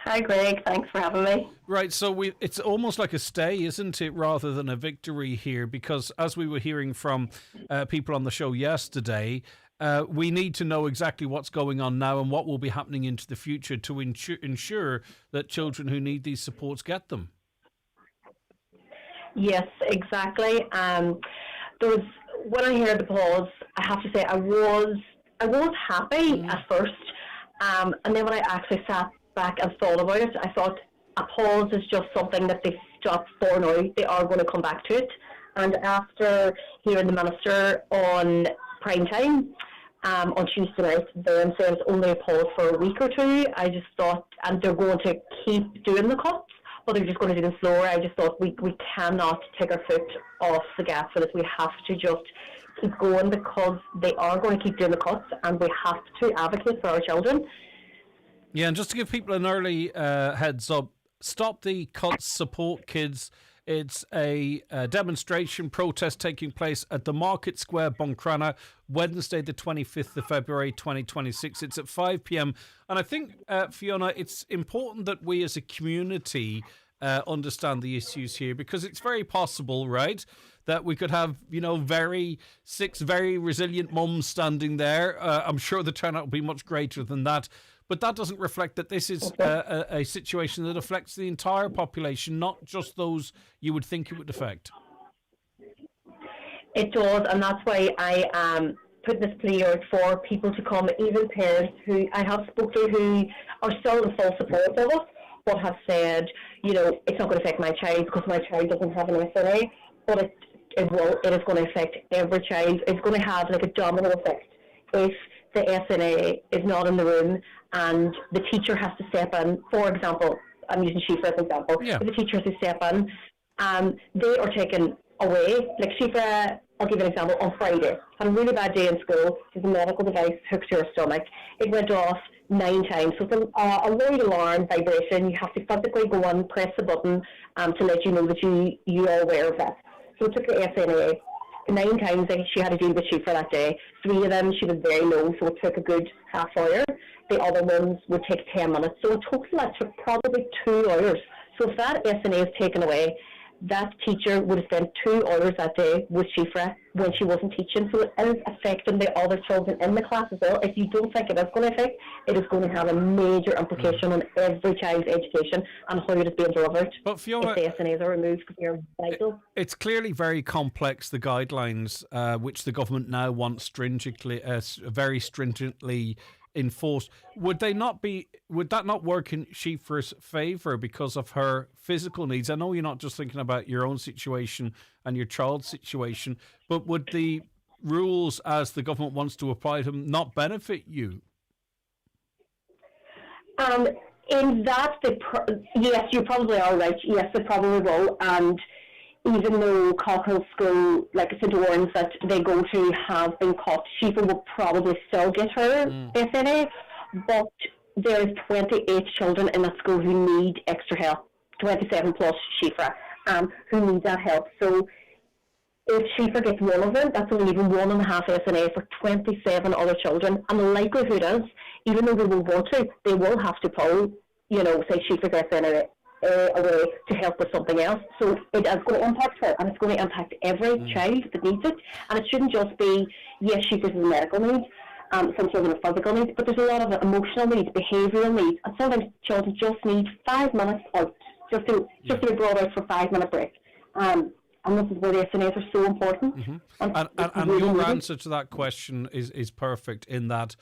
Speaker 11: Hi, Greg. Thanks for having me.
Speaker 5: Right, so it's almost like a stay, isn't it, rather than a victory here? Because as we were hearing from people on the show yesterday, we need to know exactly what's going on now and what will be happening into the future to ensure that children who need these supports get them.
Speaker 11: Yes, exactly. When I heard the pause, I have to say I was happy at first, and then when I actually sat back and thought about it, I thought a pause is just something that they stopped for now. They are going to come back to it. And after hearing the Minister on prime time on Tuesday night, then says only a pause for a week or two, I just thought, and they're going to keep doing the cuts, but they're just going to do them slower. I just thought we cannot take our foot off the gas for this. We have to just keep going, because they are going to keep doing the cuts, and we have to advocate for our children.
Speaker 5: Yeah, and just to give people an early heads up, Stop the Cuts, Support Kids. It's a demonstration protest taking place at the Market Square, Buncrana, Wednesday the 25th of February 2026. It's at 5 p.m. And I think, Fiona, it's important that we as a community understand the issues here, because it's very possible, right, that we could have, six very resilient mums standing there. I'm sure the turnout will be much greater than that. But that doesn't reflect that this is a situation that affects the entire population, not just those you would think it would affect.
Speaker 11: It does, and that's why I am putting this plea out for people to come, even parents who I have spoken to who are still in full support of us, but have said, it's not going to affect my child because my child doesn't have an SNA, but it is going to affect every child. It's going to have like a domino effect if the SNA is not in the room and the teacher has to step in. For example, I'm using Shifra as an example. Yeah. If the teacher has to step in, they are taken away. Like Shifra, I'll give you an example. On Friday, had a really bad day in school. There's a medical device hooked to her stomach. It went off 9 times. So it's a loud alarm vibration. You have to physically go and press the button to let you know that you are aware of that. So it took the SNA 9 times she had to deal with Shifra that day. 3 of them, she was very low, so it took a good half hour. The other ones would take 10 minutes. So in total, that took probably 2 hours. So if that SNA is taken away, that teacher would have spent 2 hours that day with Shifra when she wasn't teaching. So it is affecting the other children in the class as well. If you don't think it is going to affect, it is going to have a major implication on every child's education and how it is being delivered.
Speaker 5: But Fiona,
Speaker 11: if the SNAs are removed, because they're vital.
Speaker 5: It's clearly very complex, the guidelines which the government now wants very stringently enforced. Would that not work in Shifra's favour because of her physical needs? I know you're not just thinking about your own situation and your child's situation, but would the rules as the government wants to apply them not benefit you?
Speaker 11: In that, yes, you probably are right. Yes, they probably will. And even though Cockrell School, like St. Orange, that they go to have been cut, Shifra will probably still get her SNA, but there is 28 children in that school who need extra help, 27 plus Shifra, who need that help. So if Shifra gets one of them, that's only even 1.5 SNA for 27 other children. And the likelihood is, even though they will want to, they will have to pull, say Shifra gets SNA away to help with something else. So it is going to impact her, and it's going to impact every child that needs it. And it shouldn't just be, yes, Shifra's a medical need, some children have physical needs, but there's a lot of emotional needs, behavioural needs, and sometimes children just need 5 minutes out just to be brought out for a 5-minute break. And this is where the SNAs are so important.
Speaker 5: Mm-hmm.
Speaker 11: And
Speaker 5: really your answer to that question is perfect in that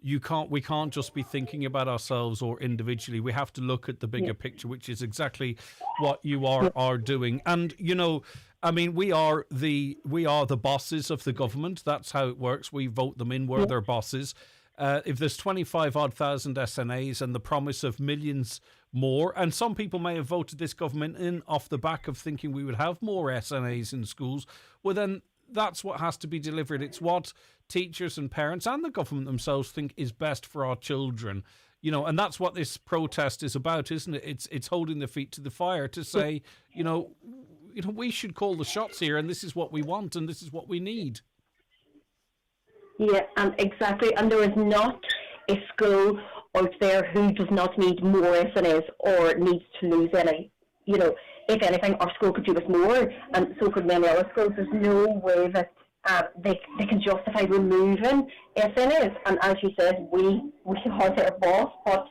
Speaker 5: we can't just be thinking about ourselves or individually. We have to look at the bigger picture, which is exactly what you are doing. And we are the bosses of the government. That's how it works. We vote them in. We're their bosses. If there's 25,000 SNAs and the promise of millions more, and some people may have voted this government in off the back of thinking we would have more SNAs in schools, well then that's what has to be delivered. It's what teachers and parents and the government themselves think is best for our children. And that's what this protest is about, isn't it? It's holding their feet to the fire to say, we should call the shots here, and this is what we want, and this is what we need.
Speaker 11: Yeah, and exactly. And there is not a school out there who does not need more SNAs or needs to lose any. If anything, our school could do with more, and so could many other schools. There's no way that they can justify removing SNAs. And as you said, we are their boss, but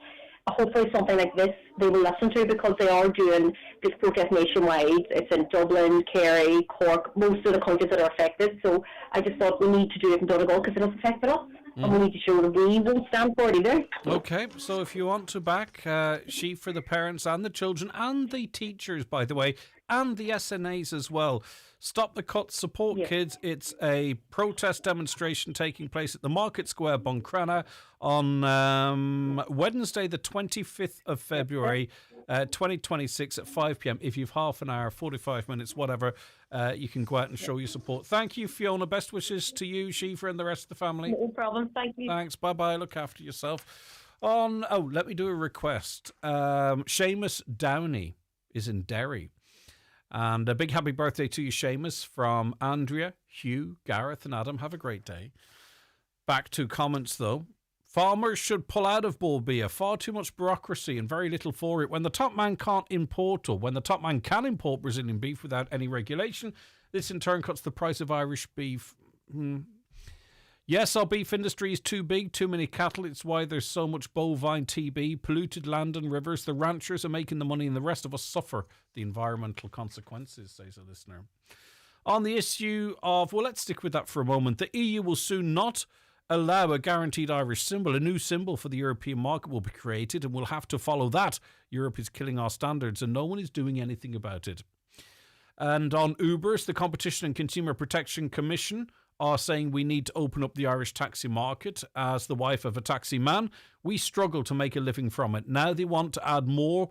Speaker 11: hopefully something like this they will listen to, because they are doing this protest nationwide. It's in Dublin, Kerry, Cork, most of the counties that are affected. So I just thought we need to do it in Donegal because it has affected us. And we need to show that we won't stand for it either.
Speaker 5: Okay, so if you want to back She for the parents and the children and the teachers, by the way, and the SNAs as well, Stop the Cuts, Support Kids. It's a protest demonstration taking place at the Market Square, Buncrana, on Wednesday, the 25th of February, 2026 at 5 p.m. If you've half an hour, 45 minutes, whatever, you can go out and show your support. Thank you, Fiona. Best wishes to you, Shiva, and the rest of the family.
Speaker 11: No problem. Thank you.
Speaker 5: Thanks. Bye-bye. Look after yourself. Let me do a request. Seamus Downey is in Derry. And a big happy birthday to you, Seamus, from Andrea, Hugh, Gareth and Adam. Have a great day. Back to comments, though. Farmers should pull out of bull beer. Far too much bureaucracy and very little for it. When the top man can't import, or when the top man can import Brazilian beef without any regulation, this in turn cuts the price of Irish beef. Yes, our beef industry is too big, too many cattle. It's why there's so much bovine TB, polluted land and rivers. The ranchers are making the money and the rest of us suffer the environmental consequences, says a listener. On the issue of, let's stick with that for a moment. The EU will soon not allow a guaranteed Irish symbol. A new symbol for the European market will be created and we'll have to follow that. Europe is killing our standards and no one is doing anything about it. And on Ubers, the Competition and Consumer Protection Commission are saying we need to open up the Irish taxi market. As the wife of a taxi man, we struggle to make a living from it. Now they want to add more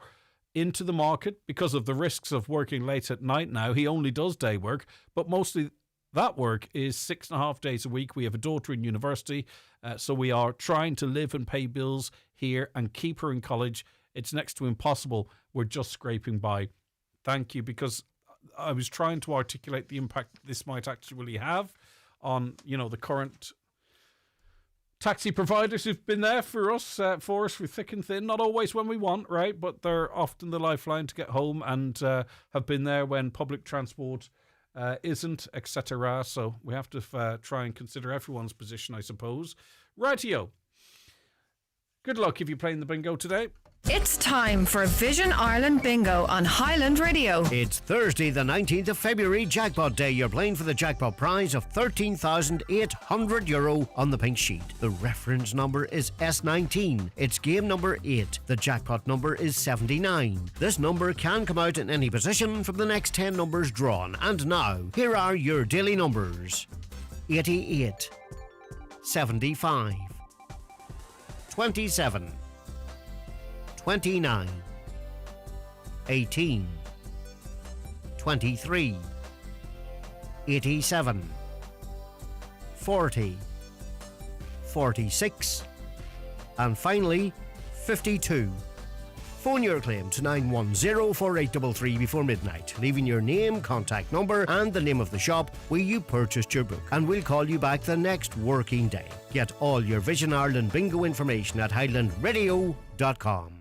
Speaker 5: into the market because of the risks of working late at night now. He only does day work, but mostly that work is 6.5 days a week. We have a daughter in university, so we are trying to live and pay bills here and keep her in college. It's next to impossible. We're just scraping by. Thank you, because I was trying to articulate the impact this might actually have on, the current taxi providers who've been there for us through thick and thin. Not always when we want, right? But they're often the lifeline to get home and have been there when public transport isn't, etc. So we have to try and consider everyone's position, I suppose. Rightio. Good luck if you're playing the bingo today.
Speaker 12: It's time for Vision Ireland Bingo on Highland Radio.
Speaker 13: It's Thursday, the 19th of February, Jackpot Day. You're playing for the jackpot prize of €13,800 on the pink sheet. The reference number is S19. It's game number 8. The jackpot number is 79. This number can come out in any position from the next 10 numbers drawn. And now, here are your daily numbers. 88, 75, 27, 29, 18, 23, 87, 40, 46, and finally 52. Phone your claim to 910-4833 before midnight, leaving your name, contact number and the name of the shop where you purchased your book, and we'll call you back the next working day. Get all your Vision Ireland bingo information at highlandradio.com.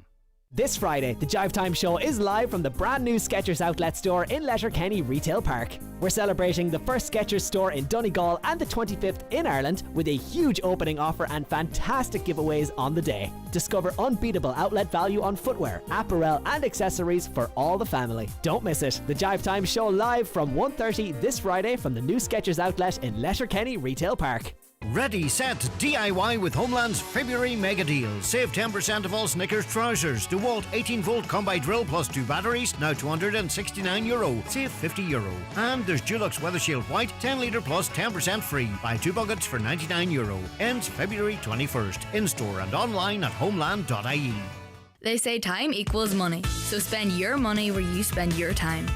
Speaker 7: This Friday, the Jive Time Show is live from the brand new Skechers outlet store in Letterkenny Retail Park. We're celebrating the first Skechers store in Donegal and the 25th in Ireland with a huge opening offer and fantastic giveaways on the day. Discover unbeatable outlet value on footwear, apparel and accessories for all the family. Don't miss it. The Jive Time Show live from 1:30 this Friday from the new Skechers outlet in Letterkenny Retail Park.
Speaker 13: Ready, set, DIY with Homeland's February mega deal. Save 10% of all Snickers trousers. DeWalt 18-volt combi drill plus 2 batteries, now €269. Save €50. And there's Dulux Weather Shield White, 10 litre plus 10% free. Buy 2 buckets for €99. Ends February 21st. In-store and online at homeland.ie.
Speaker 16: They say time equals money, so spend your money where you spend your time.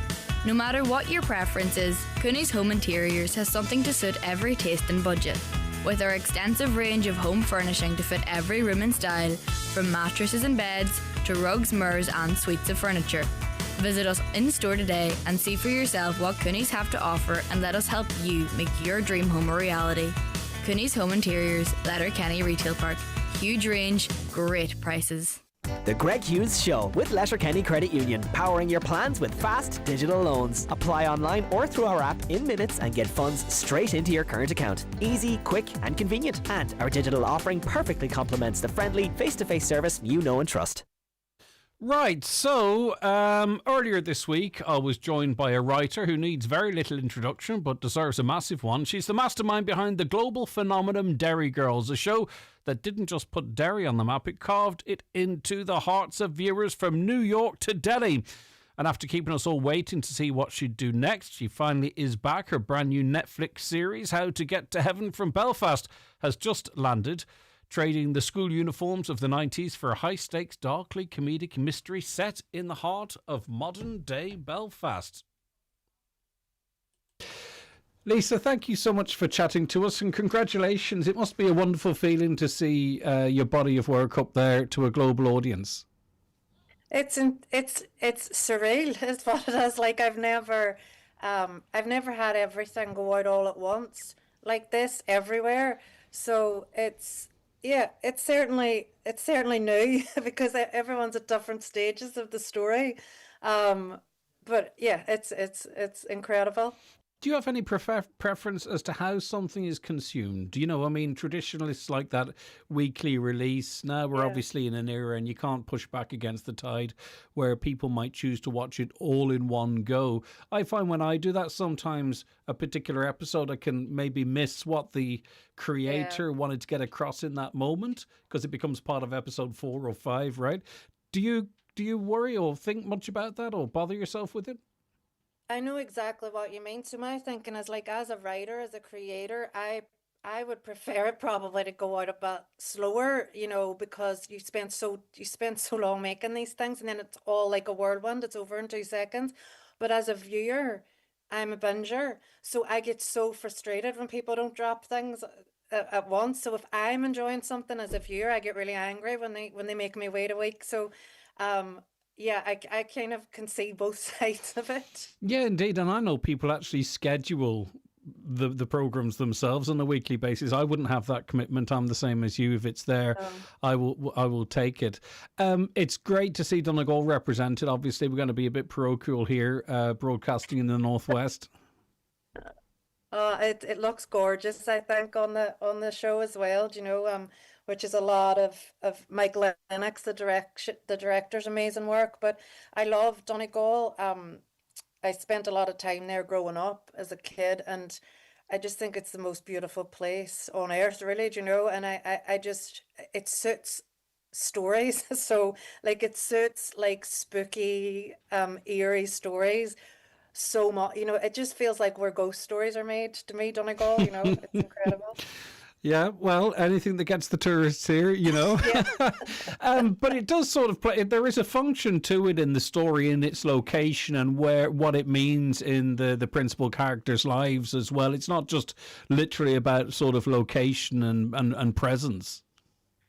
Speaker 16: No matter what your preference is, Cooney's Home Interiors has something to suit every taste and budget. With our extensive range of home furnishing to fit every room and style, from mattresses and beds to rugs, mirrors and suites of furniture. Visit us in store today and see for yourself what Cooney's have to offer, and let us help you make your dream home a reality. Cooney's Home Interiors, Letterkenny Retail Park. Huge range, great prices.
Speaker 7: The Greg Hughes Show with Letterkenny Credit Union, powering your plans with fast digital loans. Apply online or through our app in minutes and get funds straight into your current account. Easy, quick and convenient. And our digital offering perfectly complements the friendly face-to-face service you know and trust.
Speaker 5: Right, so earlier this week I was joined by a writer who needs very little introduction but deserves a massive one. She's the mastermind behind the global phenomenon Derry Girls, a show that didn't just put Derry on the map, it carved it into the hearts of viewers from New York to Delhi. And after keeping us all waiting to see what she'd do next, she finally is back. Her brand new Netflix series, How to Get to Heaven from Belfast, has just landed, trading the school uniforms of the 90s for a high-stakes, darkly comedic mystery set in the heart of modern-day Belfast. Lisa, thank you so much for chatting to us, and congratulations. It must be a wonderful feeling to see your body of work up there to a global audience.
Speaker 17: It's surreal, is what it is. Like I've never had everything go out all at once like this everywhere. So it's certainly new because everyone's at different stages of the story. But yeah, it's incredible.
Speaker 5: Do you have any preference as to how something is consumed? Do you know, I mean, traditionally it's like that weekly release. Now we're obviously in an era and you can't push back against the tide where people might choose to watch it all in one go. I find when I do that, sometimes a particular episode I can maybe miss what the creator wanted to get across in that moment because it becomes part of episode 4 or 5, right? Do you worry or think much about that or bother yourself with it?
Speaker 17: I know exactly what you mean. So my thinking is, like, as a writer, as a creator, I would prefer it probably to go out a bit slower, you know, because you spend so long making these things and then it's all like a whirlwind. It's over in 2 seconds. But as a viewer, I'm a binger, so I get so frustrated when people don't drop things at once. So if I'm enjoying something as a viewer, I get really angry when they make me wait a week. So yeah, I kind of can see both sides of it.
Speaker 5: Yeah, indeed. And I know people actually schedule the programs themselves on a weekly basis. I wouldn't have that commitment. I'm the same as you. If it's there, I will take it. It's great to see Donegal represented. Obviously, we're going to be a bit parochial here, broadcasting in the Northwest.
Speaker 17: It looks gorgeous, I think, on the show as well. Do you know, which is a lot of Michael Lennox, the director's amazing work. But I love Donegal. I spent a lot of time there growing up as a kid, and I just think it's the most beautiful place on earth, really. Do you know? And I just, it suits stories. So like it suits like spooky, eerie stories so much. You know, it just feels like where ghost stories are made to me, Donegal. You know, it's incredible.
Speaker 5: Yeah, well, anything that gets the tourists here, you know. But it does sort of play. There is a function to it in the story, in its location, and what it means in the principal characters' lives as well. It's not just literally about sort of location and presence.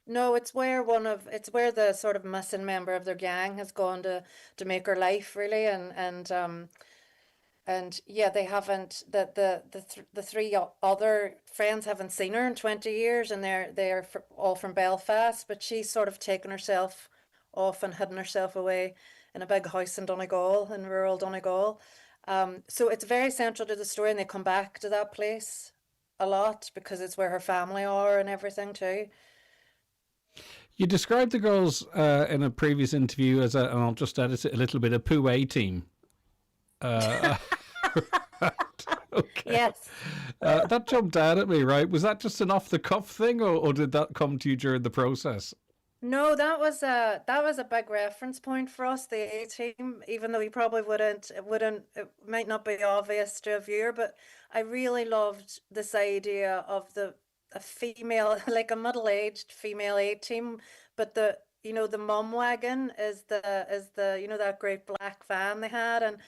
Speaker 17: No, it's where the sort of missing member of their gang has gone to make her life, really, and yeah, they haven't. The three other friends haven't seen her in 20 years, and they're all from Belfast. But she's sort of taken herself often hidden herself away in a big house in Donegal, in rural Donegal. So it's very central to the story, and they come back to that place a lot because it's where her family are and everything too.
Speaker 5: You described the girls in a previous interview as and I'll just edit it a little bit, a poo A team. Okay.
Speaker 17: Yes.
Speaker 5: That jumped out at me, right? Was that just an off-the-cuff thing, or did that come to you during the process?
Speaker 17: No, that was a big reference point for us, the A team, even though you probably it might not be obvious to a viewer, but I really loved this idea of a female, like a middle-aged female A team, but the mum wagon is that great black van they had, and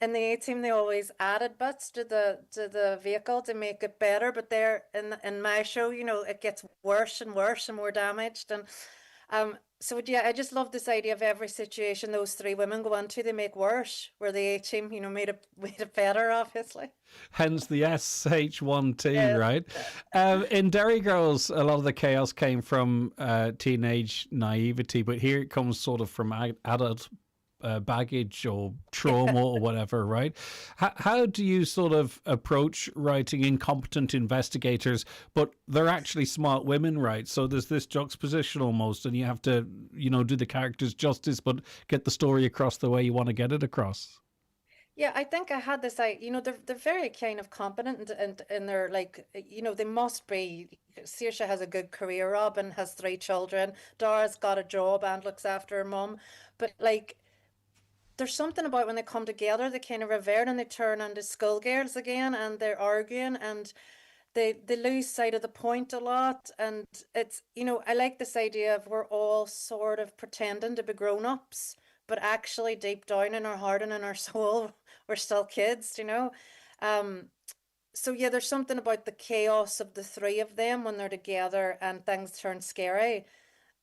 Speaker 17: in the A team they always added bits to the vehicle to make it better, but there in my show, it gets worse and worse and more damaged, and so yeah, I just love this idea of every situation those three women go into, they make worse, where the A team, made it better, obviously.
Speaker 5: Hence the SH1T, right? In Derry Girls, a lot of the chaos came from teenage naivety, but here it comes sort of from adult baggage or trauma or whatever, right? How do you sort of approach writing incompetent investigators, but they're actually smart women, right? So there's this juxtaposition almost, and you have to, do the characters justice, but get the story across the way you want to get it across.
Speaker 17: Yeah, I think I had this, they're very kind of competent and they're like, they must be. Saoirse has a good career, Robin has 3 children, Dara's got a job and looks after her mum, but like, there's something about when they come together, they kind of revert and they turn into schoolgirls again and they're arguing and they lose sight of the point a lot. And it's, I like this idea of we're all sort of pretending to be grown-ups, but actually deep down in our heart and in our soul, we're still kids, So yeah, there's something about the chaos of the 3 of them when they're together and things turn scary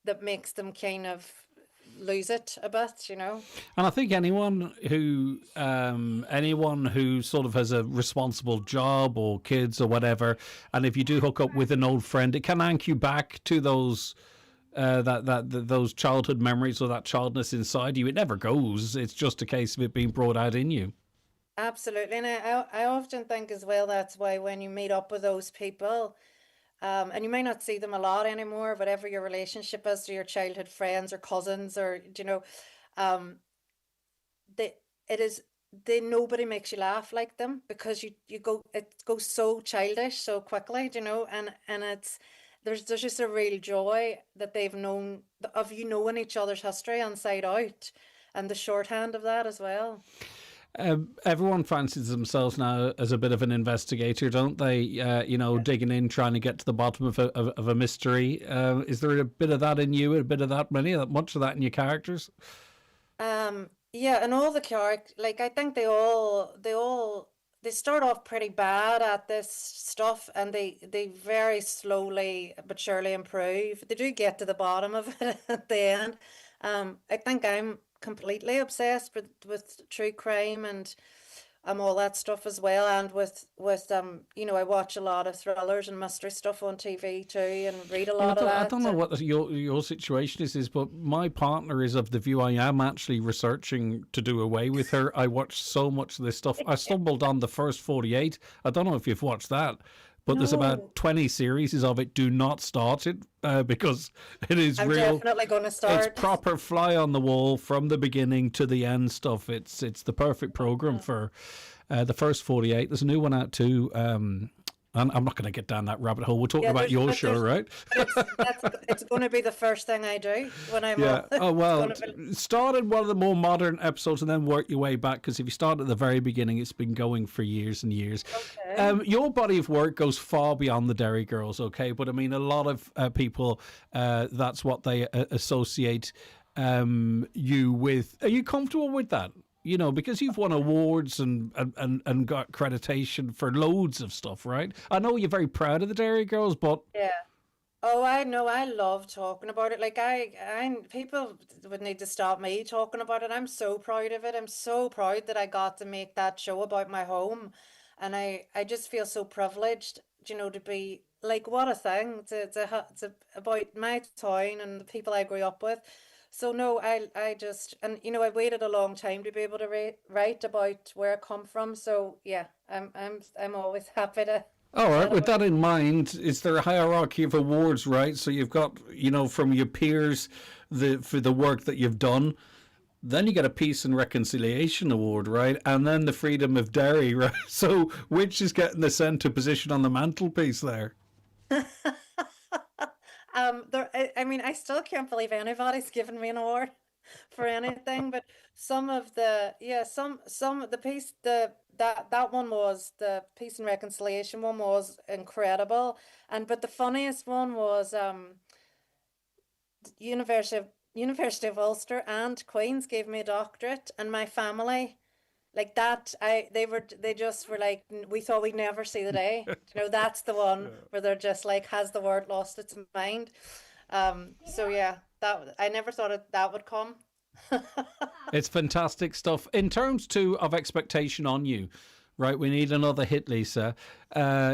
Speaker 17: that makes them kind of lose it a bit, And
Speaker 5: I think anyone who sort of has a responsible job or kids or whatever, and if you do hook up with an old friend, it can anchor you back to those those childhood memories or that childness inside you. It never goes. It's just a case of it being brought out in you.
Speaker 17: Absolutely, and I often think as well that's why when you meet up with those people. And you may not see them a lot anymore, whatever your relationship is to your childhood friends or cousins, or nobody makes you laugh like them because it goes so childish so quickly, and it's there's just a real joy that they've known of knowing each other's history inside out, and the shorthand of that as well.
Speaker 5: Everyone fancies themselves now as a bit of an investigator, don't they? Digging in, trying to get to the bottom of a mystery. Is there a bit of that in you? A bit of that, much of that in your characters?
Speaker 17: Yeah, and all the characters, like I think they start off pretty bad at this stuff, and they very slowly but surely improve. They do get to the bottom of it at the end. I think I'm completely obsessed with true crime and all that stuff as well, and with I watch a lot of thrillers and mystery stuff on TV too, and read a lot of that.
Speaker 5: I don't know what your situation is, but my partner is of the view I am actually researching to do away with her. I watch so much of this stuff. I stumbled on the first 48. I don't know if you've watched that. But there's about 20 series of it. Do not start it because it is
Speaker 17: I'm
Speaker 5: real.
Speaker 17: Definitely going to start.
Speaker 5: It's proper fly on the wall from the beginning to the end stuff. It's the perfect program for the first 48. There's a new one out too. And I'm not going to get down that rabbit hole. We're talking about your show, right?
Speaker 17: It's going to be the first thing I do when I'm on.
Speaker 5: Oh, well, start at one of the more modern episodes and then work your way back, because if you start at the very beginning, it's been going for years and years. Okay. Your body of work goes far beyond the Derry Girls, okay? But I mean, a lot of people, that's what they associate you with. Are you comfortable with that? Because you've won awards and got accreditation for loads of stuff, right? I know you're very proud of the Derry Girls, but
Speaker 17: yeah. Oh, I know. I love talking about it. Like people would need to stop me talking about it. I'm so proud of it. I'm so proud that I got to make that show about my home, and I just feel so privileged, to be like, what a thing. It's about my town and the people I grew up with. So no, I just, and you know, I waited a long time to be able to write about where I come from. So yeah, I'm always happy to.
Speaker 5: All right, with that in mind, is there a hierarchy of awards, right? So you've got, you know, from your peers for the work that you've done. Then you get a Peace and Reconciliation Award, right? And then the Freedom of Derry, right? So which is getting the centre position on the mantelpiece there?
Speaker 17: I mean, I still can't believe anybody's given me an award for anything, but some of the piece, that one was, the Peace and Reconciliation one was incredible, but the funniest one was University of Ulster and Queen's gave me a doctorate, and my family, like that, they just were like, we thought we'd never see the day. You know, that's the one where they're just like, has the word lost its mind? So yeah, that I never thought that would come.
Speaker 5: It's fantastic stuff. In terms too of expectation on you, right? We need another hit, Lisa.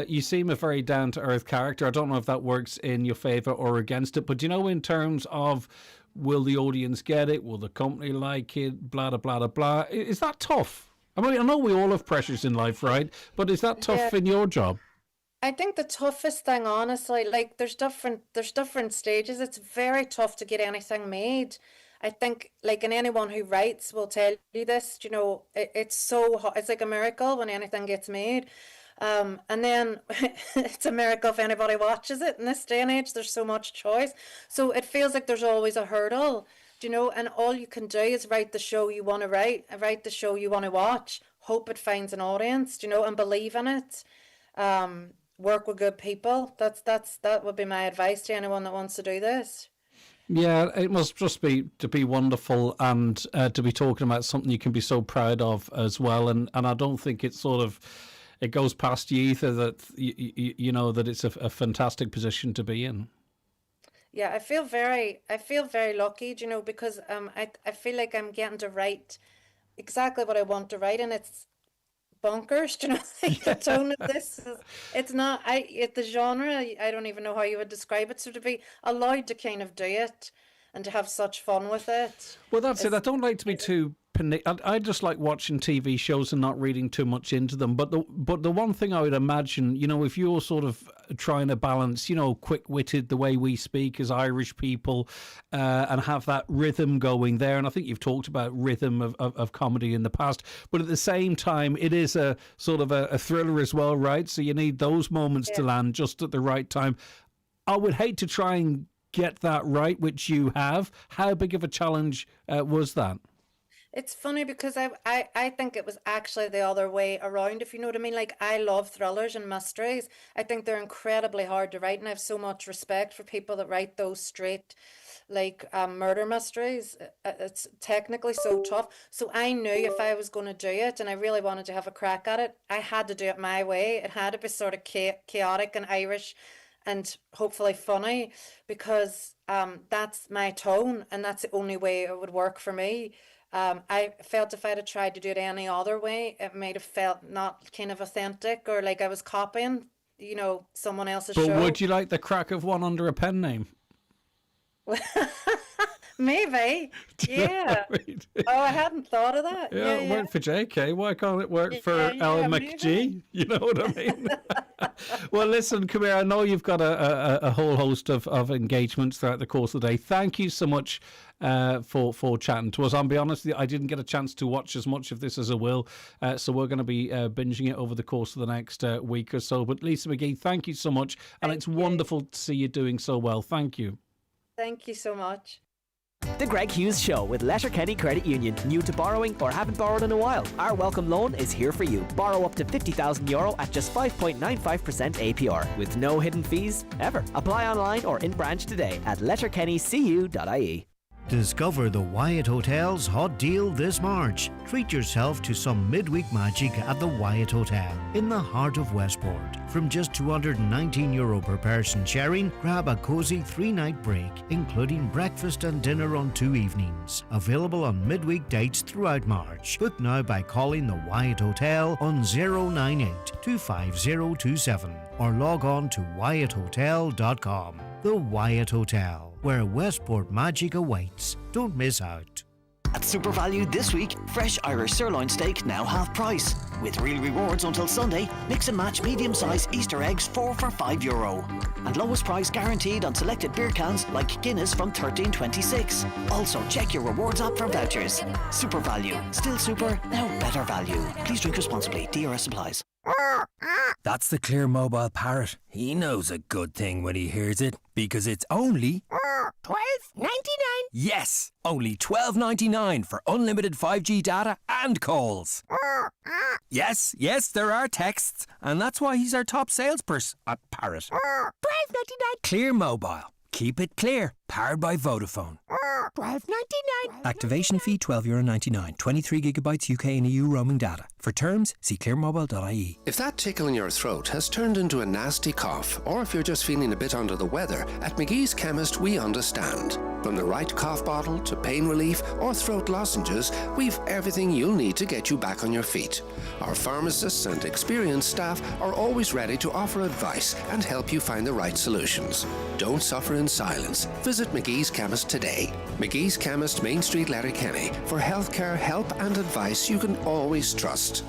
Speaker 5: You seem a very down to earth character. I don't know if that works in your favour or against it, but do you know, in terms of, will the audience get it? Will the company like it? Blah, blah, blah, blah, blah. Is that tough? I mean, I know we all have pressures in life, right? But is that tough in your job?
Speaker 17: I think the toughest thing, honestly, like there's different stages. It's very tough to get anything made. I think, like, and anyone who writes will tell you this, you know, it's like a miracle when anything gets made. And then it's a miracle if anybody watches it. In this day and age, there's so much choice. So it feels like there's always a hurdle, you know, and all you can do is write the show you want to write the show you want to watch, hope it finds an audience, you know, and believe in it. Work with good people. That would be my advice to anyone that wants to do this.
Speaker 5: Yeah, it must just be wonderful, and to be talking about something you can be so proud of as well. And I don't think it's sort of, it goes past you either that you know that it's a fantastic position to be in.
Speaker 17: Yeah, I feel very lucky, you know, because I feel like I'm getting to write exactly what I want to write, and it's bonkers, you know. Like the tone of this it's not, the genre, I don't even know how you would describe it. So to be allowed to kind of do it and to have such fun with it.
Speaker 5: Well, that's it. I don't like to be too I just like watching TV shows and not reading too much into them. But the one thing I would imagine, you know, if you're sort of trying to balance, you know, quick-witted the way we speak as Irish people, and have that rhythm going there, and I think you've talked about rhythm of comedy in the past, but at the same time, it is a sort of a thriller as well, right? So you need those moments to land just at the right time. I would hate to try and get that right, which you have. How big of a challenge was that?
Speaker 17: It's funny because I think it was actually the other way around, if you know what I mean. Like, I love thrillers and mysteries. I think they're incredibly hard to write, and I have so much respect for people that write those straight, like, murder mysteries. It's technically so tough. So I knew if I was going to do it, and I really wanted to have a crack at it, I had to do it my way. It had to be sort of chaotic and Irish and hopefully funny, because that's my tone, and that's the only way it would work for me. I felt if I'd have tried to do it any other way, it might have felt not kind of authentic, or like I was copying, you know, someone else's show.
Speaker 5: But would you like the crack of one under a pen name?
Speaker 17: Maybe. Yeah. Oh, I hadn't thought of that.
Speaker 5: Yeah, it worked for JK. Why can't it work for L McGee? You know what I mean? Well, listen, come here. I know you've got a whole host of engagements throughout the course of the day. Thank you so much for chatting to us. I'll be honest with you, I didn't get a chance to watch as much of this as I will, so we're going to be binging it over the course of the next week or so. But Lisa McGee, thank you so much, and it's wonderful to see you doing so well. Thank you.
Speaker 17: Thank you so much.
Speaker 7: The Greg Hughes Show with Letterkenny Credit Union. New to borrowing or haven't borrowed in a while? Our welcome loan is here for you. Borrow up to €50,000 at just 5.95% APR with no hidden fees ever. Apply online or in branch today at letterkennycu.ie.
Speaker 13: Discover the Wyatt Hotel's hot deal this March. Treat yourself to some midweek magic at the Wyatt Hotel in the heart of Westport. From just €219 per person sharing, grab a cosy 3-night break, including breakfast and dinner on 2 evenings. Available on midweek dates throughout March. Book now by calling the Wyatt Hotel on 098 25027 or log on to wyatthotel.com. the Wyatt Hotel, where Westport magic awaits. Don't miss out.
Speaker 18: At Super Value this week, fresh Irish sirloin steak now half price. With real rewards until Sunday, mix and match medium-sized Easter eggs 4 for €5. And lowest price guaranteed on selected beer cans like Guinness from $13.26. Also, check your rewards app for vouchers. Super Value. Still super, now better value. Please drink responsibly. DRS applies.
Speaker 19: That's the Clear Mobile parrot. He knows a good thing when he hears it, because it's only
Speaker 20: $12.99.
Speaker 19: Yes, only $12.99 for unlimited 5G data and calls. Yes, there are texts, and that's why he's our top salesperson at Parrot.
Speaker 20: $12.99.
Speaker 19: Clear Mobile. Keep it clear. Powered by Vodafone.
Speaker 20: $12.99.
Speaker 19: Activation fee €12.99. 23 gigabytes UK and EU roaming data. For terms, see clearmobile.ie.
Speaker 21: If that tickle in your throat has turned into a nasty cough, or if you're just feeling a bit under the weather, at McGee's Chemist we understand. From the right cough bottle to pain relief or throat lozenges, we've everything you'll need to get you back on your feet. Our pharmacists and experienced staff are always ready to offer advice and help you find the right solutions. Don't suffer in silence. Visit McGee's Chemist today. McGee's Chemist, Main Street, Letterkenny, for healthcare help and advice you can always trust.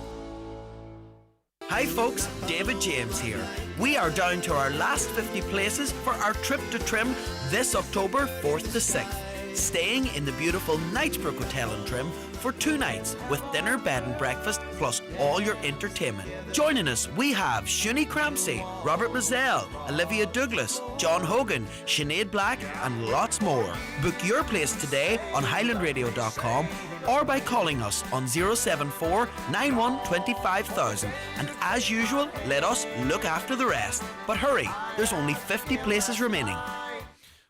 Speaker 22: Hi folks, David James here. We are down to our last 50 places for our trip to Trim this October 4th to 6th. Staying in the beautiful Knightsbrook Hotel in Trim for 2 nights with dinner, bed and breakfast plus all your entertainment. Joining us we have Shuni Cramsey, Robert Mazzell, Olivia Douglas, John Hogan, Sinead Black and lots more. Book your place today on highlandradio.com or by calling us on 074 91 25,000. And as usual, let us look after the rest. But hurry, there's only 50 places remaining.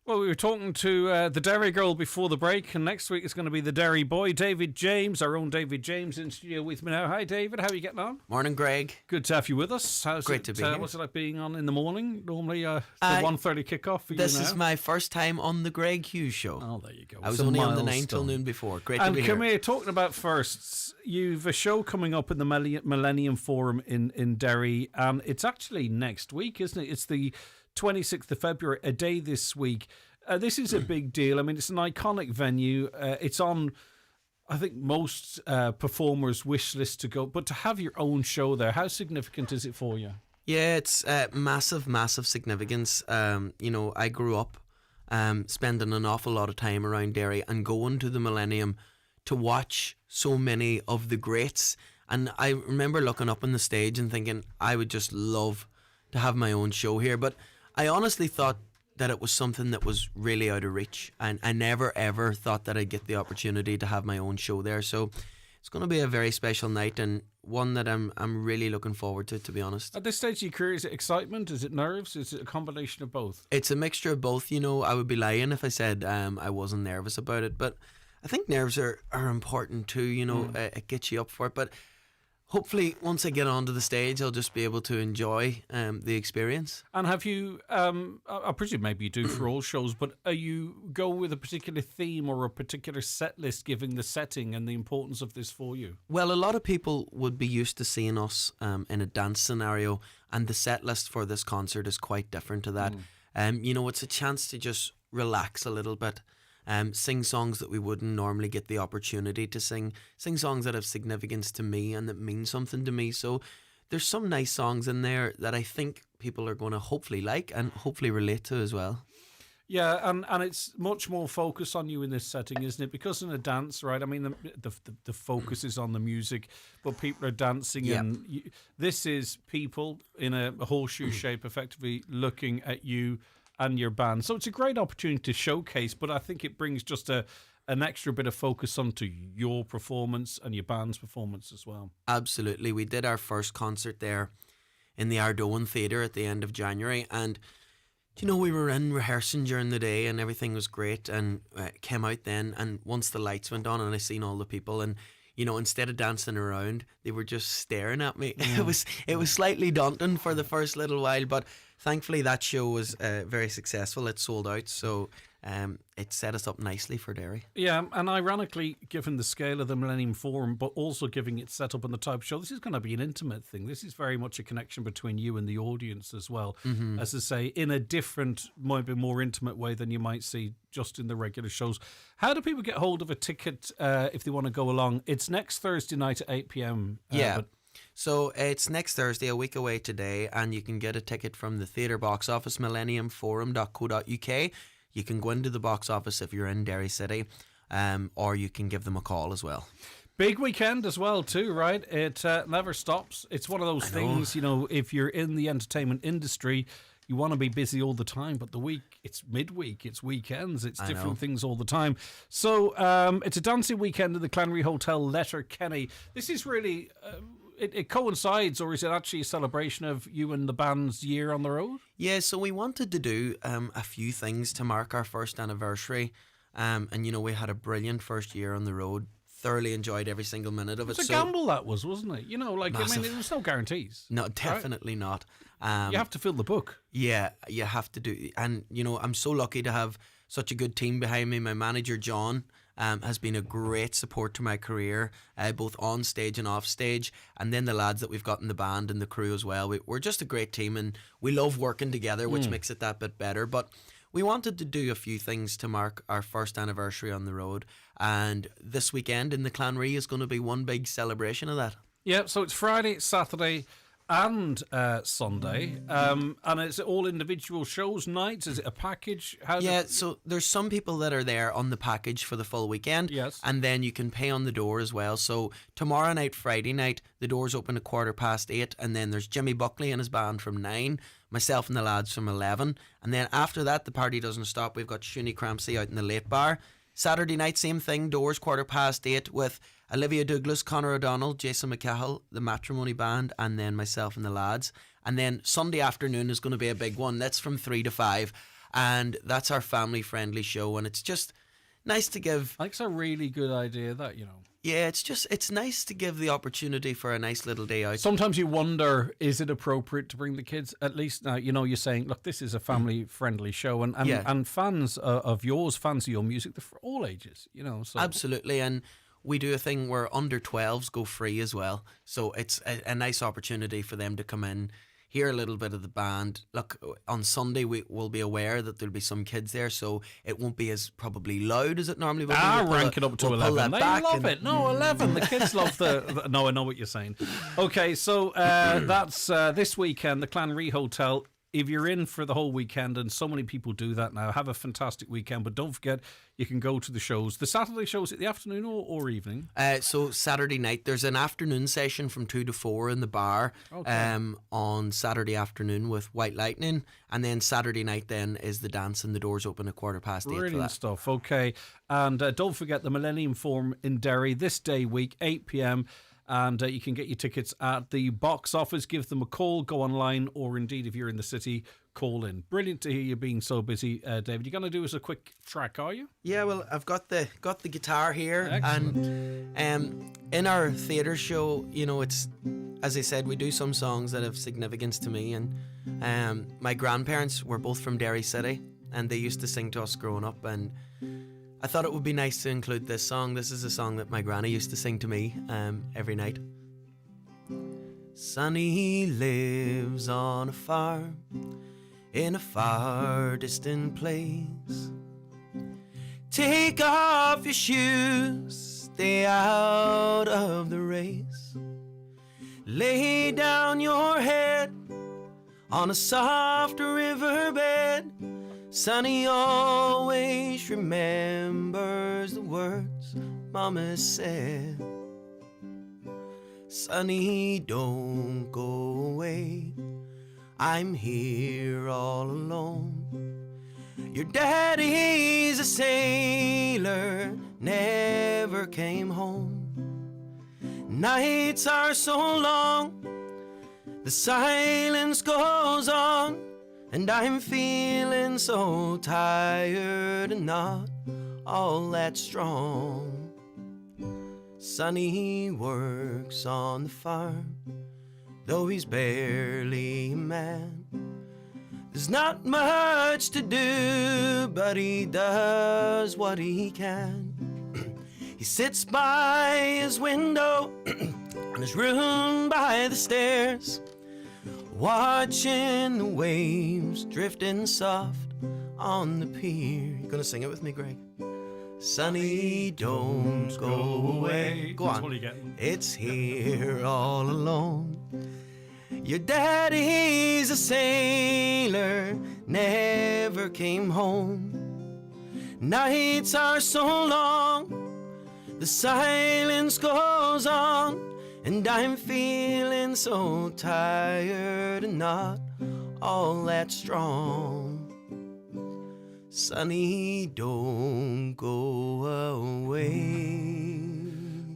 Speaker 5: Well, we were talking to the Derry girl before the break, and next week it's going to be the Derry boy, David James, our own David James, in studio with me now. Hi, David. How are you getting on?
Speaker 26: Morning, Greg.
Speaker 5: Good to have you with us.
Speaker 26: Great to be here.
Speaker 5: What's it like being on in the morning? Normally, the 1:30 kickoff for you now.
Speaker 26: This is my first time on the Greg Hughes show.
Speaker 5: Oh, there you go.
Speaker 26: I was only on the 9 till noon before. Great to be here.
Speaker 5: And come here, talking about firsts, you've a show coming up in the Millennium Forum in Derry, and it's actually next week, isn't it? It's the 26th of February, a day this week. This is a big deal. I mean, it's an iconic venue. It's on, I think, most performers' wish list to go. But to have your own show there, how significant is it for you?
Speaker 26: Yeah, it's massive significance. I grew up spending an awful lot of time around Derry and going to the Millennium to watch so many of the greats. And I remember looking up on the stage and thinking, I would just love to have my own show here. But I honestly thought that it was something that was really out of reach, and I never ever thought that I'd get the opportunity to have my own show there. So it's going to be a very special night, and one that I'm really looking forward to be honest.
Speaker 5: At this stage of your career, is it excitement? Is it nerves? Is it a combination of both?
Speaker 26: It's a mixture of both. I would be lying if I said I wasn't nervous about it, but I think nerves are important too. It gets you up for it, but hopefully, once I get onto the stage, I'll just be able to enjoy the experience.
Speaker 5: And have you, I presume maybe you do for all shows, but are you go with a particular theme or a particular set list, given the setting and the importance of this for you?
Speaker 26: Well, a lot of people would be used to seeing us in a dance scenario, and the set list for this concert is quite different to that. It's a chance to just relax a little bit. Sing songs that we wouldn't normally get the opportunity to sing songs that have significance to me and that mean something to me. So there's some nice songs in there that I think people are going to hopefully like and hopefully relate to as well.
Speaker 5: Yeah, and it's much more focus on you in this setting, isn't it? Because in a dance, right? I mean, the focus is on the music, but people are dancing, and this is people in a horseshoe shape, effectively looking at you and your band. So it's a great opportunity to showcase, but I think it brings just an extra bit of focus onto your performance and your band's performance as well.
Speaker 26: Absolutely. We did our first concert there in the Ardoin Theatre at the end of January, and we were in rehearsing during the day and everything was great, and came out then, and once the lights went on and I seen all the people, and instead of dancing around, they were just staring at me. It was slightly daunting for the first little while, but thankfully that show was very successful. It sold out, so it set us up nicely for Derry.
Speaker 5: Yeah, and ironically, given the scale of the Millennium Forum, but also giving it set up on the type of show, this is going to be an intimate thing. This is very much a connection between you and the audience as well.
Speaker 26: Mhm.
Speaker 5: As I say, in a different, might be more intimate way than you might see just in the regular shows. How do people get hold of a ticket if they want to go along? It's next Thursday night at 8 p.m.
Speaker 26: Yeah. So it's next Thursday, a week away today, and you can get a ticket from the theatre box office, millenniumforum.co.uk. You can go into the box office if you're in Derry City, or you can give them a call as well.
Speaker 5: Big weekend as well too, right? It never stops. It's one of those things, you know, if you're in the entertainment industry, you want to be busy all the time, but the week, it's midweek, it's weekends, it's different things all the time. So it's a dancing weekend in the Clanry Hotel, Letterkenny. This is really... It coincides, or is it actually a celebration of you and the band's year on the road?
Speaker 26: Yeah, so we wanted to do a few things to mark our first anniversary. And, you know, we had a brilliant first year on the road. Thoroughly enjoyed every single minute of it.
Speaker 5: It's a gamble, that was, wasn't it? You know, like,
Speaker 26: Massive.
Speaker 5: I mean, there's no guarantees.
Speaker 26: No, definitely not.
Speaker 5: You have to fill the book.
Speaker 26: Yeah, you have to do. And, you know, I'm so lucky to have such a good team behind me. My manager, John, has been a great support to my career, both on stage and off stage. And then the lads that we've got in the band and the crew as well. We're just a great team, and we love working together, which makes it that bit better. But we wanted to do a few things to mark our first anniversary on the road. And this weekend in the Clanry is going to be one big celebration of that.
Speaker 5: Yeah, so it's Friday, Saturday and Sunday. And it's all individual shows, nights? Is it a package?
Speaker 26: So there's some people that are there on the package for the full weekend.
Speaker 5: Yes.
Speaker 26: And then you can pay on the door as well. So tomorrow night, Friday night, the doors open at 8:15. And then there's Jimmy Buckley and his band from 9. Myself and the lads from 11. And then after that, the party doesn't stop. We've got Shuni Crampsey out in the late bar. Saturday night, same thing, doors 8:15 with Olivia Douglas, Conor O'Donnell, Jason McCahill, the Matrimony Band, and then myself and the lads. And then Sunday afternoon is going to be a big one. That's from 3 to 5. And that's our family-friendly show. And it's just nice to give...
Speaker 5: I think it's a really good idea, that, you know.
Speaker 26: Yeah, it's nice to give the opportunity for a nice little day out.
Speaker 5: Sometimes you wonder, is it appropriate to bring the kids? At least now, you know, you're saying, look, this is a family-friendly show. And fans of yours, fans of your music, they're for all ages, you know. So.
Speaker 26: Absolutely. And we do a thing where under 12s go free as well. So it's a nice opportunity for them to come in, hear a little bit of the band. Look, on Sunday we will be aware that there'll be some kids there, so it won't be as probably loud as it normally will be.
Speaker 5: Rank it up to 11. They love it. No, 11. The kids love the... No, I know what you're saying. Okay, so that's this weekend, the Clanry Hotel. If you're in for the whole weekend, and so many people do that now, have a fantastic weekend. But don't forget, you can go to the shows. The Saturday shows at the afternoon or evening?
Speaker 26: So Saturday night, there's an afternoon session from 2 to 4 in the bar on Saturday afternoon with White Lightning. And then Saturday night then is the dance, and the doors open at 8:15.
Speaker 5: Brilliant stuff. Okay. And don't forget the Millennium Forum in Derry this day week, 8 p.m. And you can get your tickets at the box office. Give them a call, go online, or indeed, if you're in the city, call in. Brilliant to hear you being so busy, David. You're going to do us a quick track, are you?
Speaker 26: Yeah, well, I've got the guitar here. Excellent. And in our theatre show, you know, it's, as I said, we do some songs that have significance to me. And my grandparents were both from Derry City, and they used to sing to us growing up. And I thought it would be nice to include this song. This is a song that my granny used to sing to me every night. Sonny lives on a farm in a far distant place. Take off your shoes, stay out of the race. Lay down your head on a soft riverbed. Sonny always remembers the words Mama said. Sonny, don't go away, I'm here all alone. Your daddy's a sailor, never came home. Nights are so long, the silence goes on. And I'm feeling so tired and not all that strong. Sonny works on the farm, though he's barely a man.
Speaker 22: There's not much to do, but he does what he can. He sits by his window in his room by the stairs, watching the waves drifting soft on the pier. You gonna sing it with me, Greg? Sonny, don't go away. Go on. It's here all alone. Your daddy's a sailor, never came home. Nights are so long, the silence goes on, and I'm feeling so tired and not all that strong. Sonny, don't go away.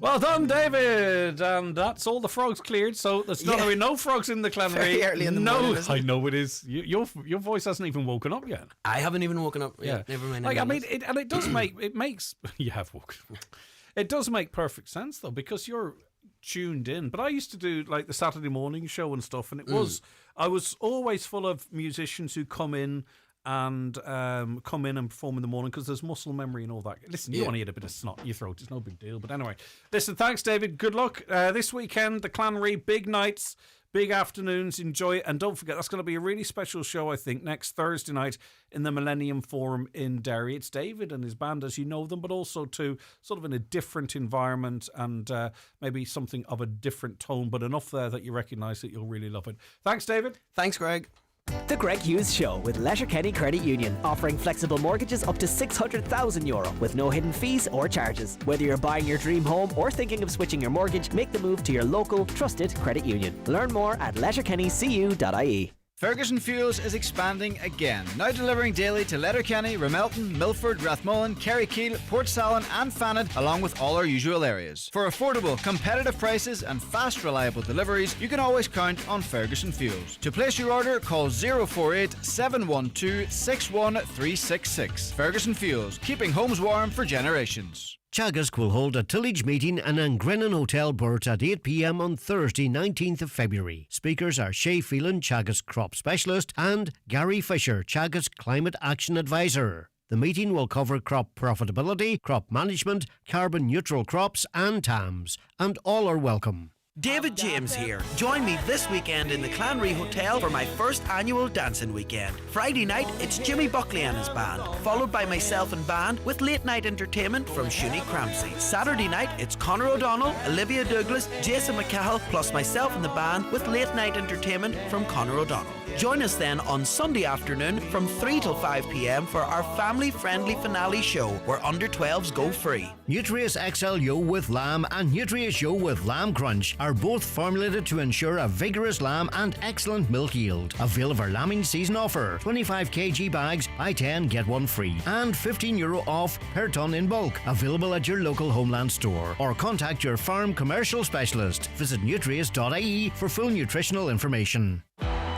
Speaker 5: Well done, David. And that's all the frogs cleared. So there's not going to be no frogs in the Clanry.
Speaker 22: Very early in the morning, isn't it?
Speaker 5: I know it is. Your voice hasn't even woken up yet.
Speaker 22: I haven't even woken up yet. Never mind.
Speaker 5: Like, I mean, it does makes you have woken up. It does make perfect sense though, because you're tuned in. But I used to do like the Saturday morning show and stuff, and I was always full of musicians who come in and perform in the morning because there's muscle memory and all that. Listen, you want to get a bit of snot in your throat. It's no big deal. But anyway, listen, thanks, David. Good luck this weekend. The Clanry, big nights, big afternoons. Enjoy it. And don't forget, that's going to be a really special show, I think, next Thursday night in the Millennium Forum in Derry. It's David and his band as you know them, but also too sort of in a different environment and maybe something of a different tone, but enough there that you recognise that you'll really love it. Thanks, David.
Speaker 22: Thanks, Greg.
Speaker 7: The Greg Hughes Show with Letterkenny Credit Union, offering flexible mortgages up to €600,000 with no hidden fees or charges. Whether you're buying your dream home or thinking of switching your mortgage, make the move to your local, trusted credit union. Learn more at letterkennycu.ie.
Speaker 1: Ferguson Fuels is expanding again, now delivering daily to Letterkenny, Ramelton, Milford, Rathmullen, Kerrykeele, Portsalon and Fannin, along with all our usual areas. For affordable, competitive prices and fast, reliable deliveries, you can always count on Ferguson Fuels. To place your order, call 048 712 61366. Ferguson Fuels, keeping homes warm for generations.
Speaker 13: Teagasc will hold a tillage meeting in Angrennan Hotel Burt at 8 p.m. on Thursday, 19th of February. Speakers are Shay Phelan, Teagasc Crop Specialist, and Gary Fisher, Teagasc Climate Action Advisor. The meeting will cover crop profitability, crop management, carbon neutral crops and TAMs, and all are welcome.
Speaker 22: David James here. Join me this weekend in the Clanry Hotel for my first annual dancing weekend. Friday night, it's Jimmy Buckley and his band, followed by myself and band with late night entertainment from Shuni Crampsey. Saturday night, it's Conor O'Donnell, Olivia Douglas, Jason McCahill, plus myself and the band with late night entertainment from Conor O'Donnell. Join us then on Sunday afternoon from 3 till 5 p.m. for our family-friendly finale show where under 12s go free.
Speaker 13: Nutrius XL Yo with Lamb and Nutrius Yo with Lamb Crunch are both formulated to ensure a vigorous lamb and excellent milk yield. Avail of our lambing season offer. 25 kg bags, buy 10, get 1 free. And €15 off per tonne in bulk. Available at your local Homeland store. Or contact your farm commercial specialist. Visit nutrius.ie for full nutritional information.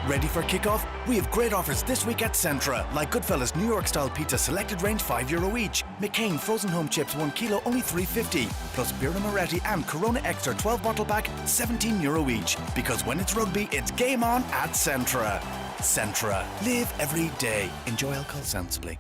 Speaker 2: Ready for kickoff? We have great offers this week at Centra, like Goodfellas New York style pizza selected range €5 each. McCain frozen home chips 1 kilo only $3.50. Plus Birra Moretti and Corona Extra 12 bottle pack €17 each. Because when it's rugby, it's game on at Centra. Centra. Live every day. Enjoy alcohol sensibly.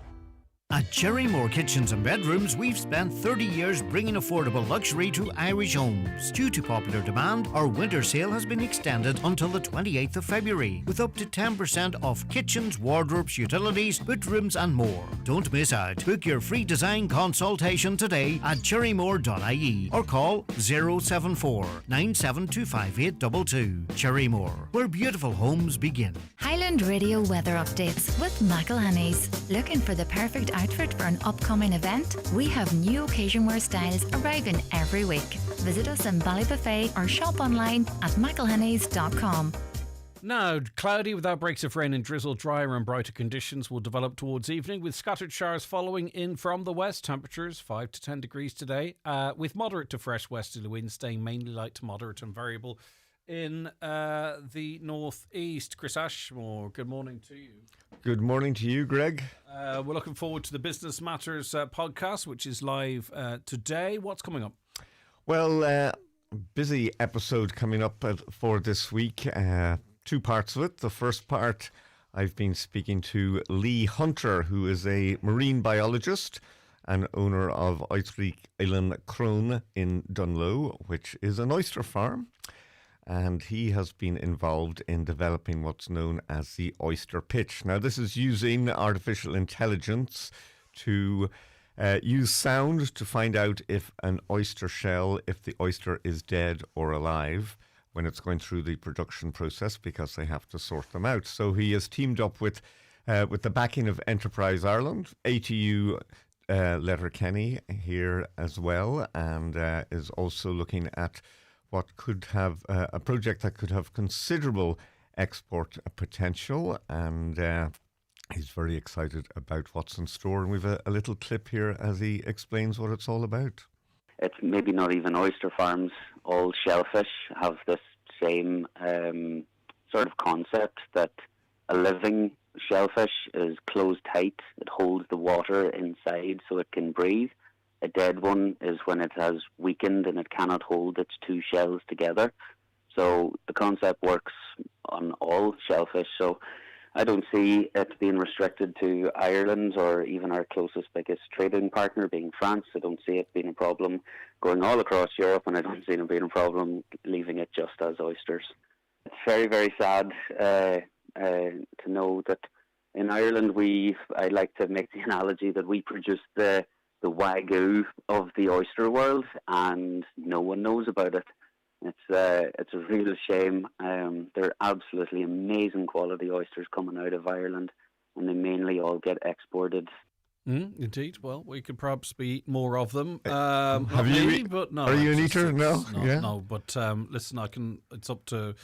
Speaker 13: At Cherrymore Kitchens and Bedrooms, we've spent 30 years bringing affordable luxury to Irish homes. Due to popular demand, our winter sale has been extended until the 28th of February, with up to 10% off kitchens, wardrobes, utilities, bedrooms and more. Don't miss out. Book your free design consultation today at cherrymore.ie or call 074 9725822. Cherrymore, where beautiful homes begin.
Speaker 3: Highland Radio weather updates with McElhenney's. Looking for the perfect outfit for an upcoming event? We have new occasion wear styles arriving every week. Visit us in Ballybuffet or shop online at mcelhenneys.com.
Speaker 5: Now, cloudy with outbreaks of rain and drizzle, drier and brighter conditions will develop towards evening with scattered showers following in from the west. Temperatures 5 to 10 degrees today, with moderate to fresh westerly winds staying mainly light to moderate and variable in the northeast. Chris Ashmore, good morning to you.
Speaker 14: Good morning to you, Greg.
Speaker 5: We're looking forward to the Business Matters podcast, which is live today. What's coming up?
Speaker 14: Well, busy episode coming up for this week. 2 parts of it. The first part, I've been speaking to Lee Hunter, who is a marine biologist and owner of Oistrik Island Crone in Dunlow, which is an oyster farm. And he has been involved in developing what's known as the oyster pitch. Now, this is using artificial intelligence to use sound to find out if an oyster shell, if the oyster is dead or alive when it's going through the production process, because they have to sort them out. So he has teamed up with the backing of Enterprise Ireland, ATU Letterkenny here as well, and is also looking at what could have a project that could have considerable export potential, and he's very excited about what's in store. And we've a little clip here as he explains what it's all about.
Speaker 4: It's maybe not even oyster farms. All shellfish have this same sort of concept that a living shellfish is closed tight. It holds the water inside so it can breathe. A dead one is when it has weakened and it cannot hold its two shells together. So the concept works on all shellfish. So I don't see it being restricted to Ireland or even our closest, biggest trading partner being France. I don't see it being a problem going all across Europe, and I don't see it being a problem leaving it just as oysters. It's very, very sad to know that in Ireland I like to make the analogy that we produce the Wagyu of the oyster world, and no one knows about it. It's a real shame. They're absolutely amazing quality oysters coming out of Ireland, and they mainly all get exported.
Speaker 5: Indeed. Well, we could perhaps be eating more of them.
Speaker 14: Have you?
Speaker 5: But no.
Speaker 14: Are you an eater? No. Yeah.
Speaker 5: No. But listen, I can. It's up to.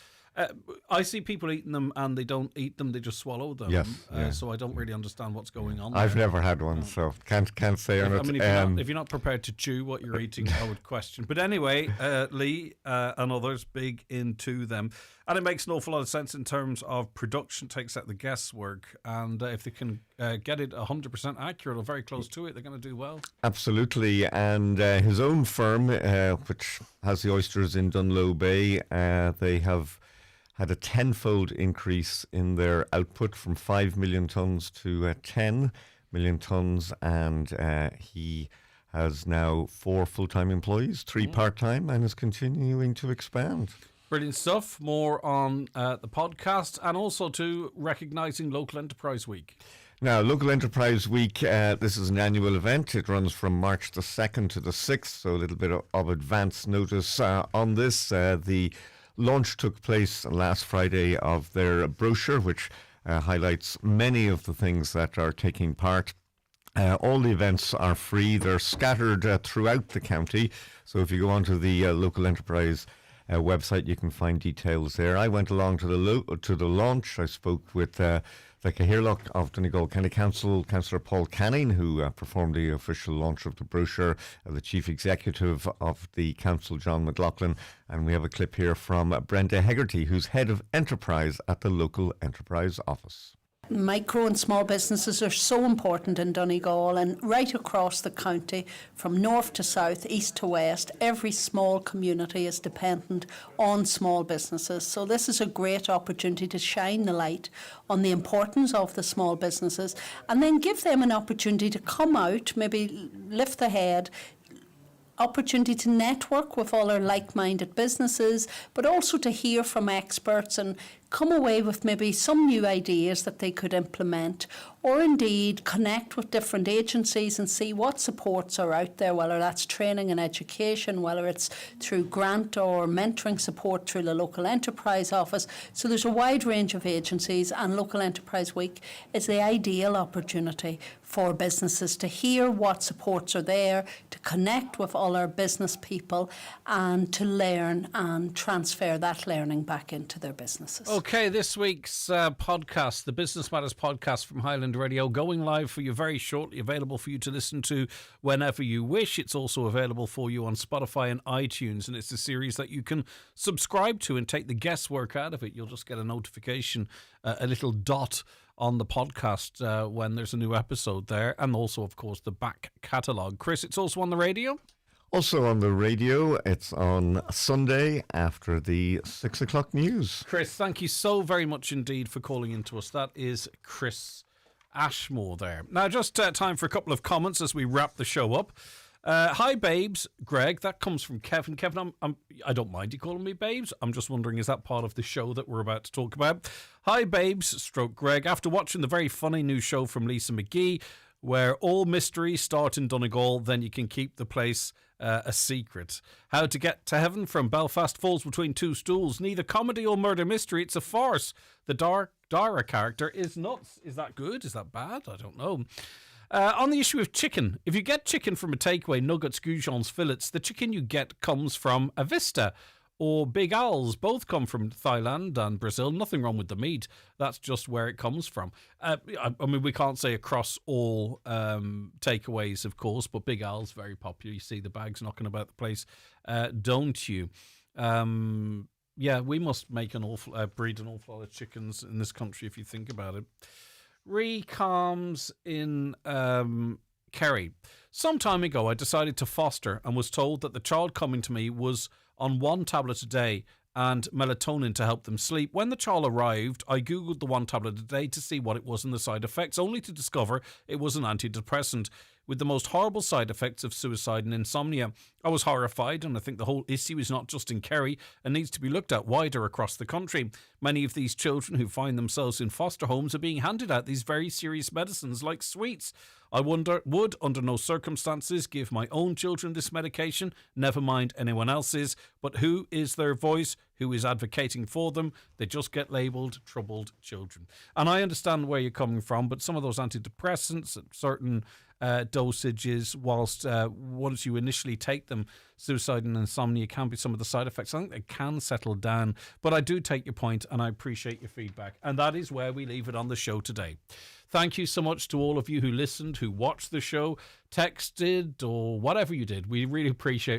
Speaker 5: I see people eating them and they don't eat them; they just swallow them.
Speaker 14: Yes.
Speaker 5: So I don't really understand what's going on.
Speaker 14: I've
Speaker 5: there.
Speaker 14: never had one, so can't say on it.
Speaker 5: I mean, if you're not prepared to chew what you're eating, I would question. But anyway, Lee and others big into them, and it makes an awful lot of sense in terms of production. Takes out the guesswork, and if they can get it 100% accurate or very close to it, they're going to do well.
Speaker 14: Absolutely, and his own firm, which has the oysters in Dunlow Bay, they have had a tenfold increase in their output from 5 million tonnes to 10 million tonnes, and he has now 4 full-time employees, 3 part-time, and is continuing to expand.
Speaker 5: Brilliant stuff. More on the podcast, and also to recognising Local Enterprise Week.
Speaker 14: Now, Local Enterprise Week, this is an annual event. It runs from March the 2nd to the 6th, so a little bit of advance notice on this. The launch took place last Friday of their brochure, which highlights many of the things that are taking part. All the events are free. They're scattered throughout the county. So if you go onto the Local Enterprise website, you can find details there. I went along to the launch. I spoke with the Cathaoirleach of Donegal County Council, Councillor Paul Canning, who performed the official launch of the brochure, the Chief Executive of the Council, John McLaughlin, and we have a clip here from Brenda Hegarty, who's Head of Enterprise at the Local Enterprise Office.
Speaker 6: Micro and small businesses are so important in Donegal and right across the county, from north to south, east to west. Every small community is dependent on small businesses. So this is a great opportunity to shine the light on the importance of the small businesses and then give them an opportunity to come out, maybe lift the head, opportunity to network with all our like-minded businesses, but also to hear from experts and come away with maybe some new ideas that they could implement, or indeed connect with different agencies and see what supports are out there, whether that's training and education, whether it's through grant or mentoring support through the Local Enterprise Office. So there's a wide range of agencies, and Local Enterprise Week is the ideal opportunity for businesses to hear what supports are there, to connect with all our business people and to learn and transfer that learning back into their businesses.
Speaker 5: Okay, this week's podcast, the Business Matters podcast from Highland Radio, going live for you very shortly, available for you to listen to whenever you wish. It's also available for you on Spotify and iTunes, and it's a series that you can subscribe to and take the guesswork out of it. You'll just get a notification, a little dot on the podcast when there's a new episode there, and also, of course, the back catalogue. Chris, it's also on the radio?
Speaker 14: Also on the radio, it's on Sunday after the 6 o'clock news.
Speaker 5: Chris, thank you so very much indeed for calling in to us. That is Chris Ashmore there. Now, just time for a couple of comments as we wrap the show up. Hi, babes. Greg, that comes from Kevin. Kevin, I don't mind you calling me babes. I'm just wondering, is that part of the show that we're about to talk about? Hi, babes, stroke Greg. After watching the very funny new show from Lisa McGee, where all mysteries start in Donegal, then you can keep the place a secret. How to Get to Heaven from Belfast falls between two stools. Neither comedy or murder mystery, it's a farce. The Dara character is nuts. Is that good? Is that bad? I don't know. On the issue of chicken, if you get chicken from a takeaway, nuggets, goujons, fillets, the chicken you get comes from a Vista or Big Al's. Both come from Thailand and Brazil. Nothing wrong with the meat. That's just where it comes from. I mean, we can't say across all takeaways, of course, but Big Al's very popular. You see the bags knocking about the place, don't you? Yeah, we must make breed an awful lot of chickens in this country if you think about it. Calms in Kerry. Some time ago, I decided to foster and was told that the child coming to me was on 1 tablet a day and melatonin to help them sleep. When the child arrived, I googled the 1 tablet a day to see what it was and the side effects, only to discover it was an antidepressant with the most horrible side effects of suicide and insomnia. I was horrified, and I think the whole issue is not just in Kerry and needs to be looked at wider across the country. Many of these children who find themselves in foster homes are being handed out these very serious medicines like sweets. I would under no circumstances give my own children this medication, never mind anyone else's, but who is their voice? Who is advocating for them? They just get labelled troubled children. And I understand where you're coming from, but some of those antidepressants at certain dosages, whilst once you initially take them, suicide and insomnia can be some of the side effects. I think they can settle down, but I do take your point and I appreciate your feedback. And that is where we leave it on the show today. Thank you so much to all of you who listened, who watched the show, texted, or whatever you did. We really appreciate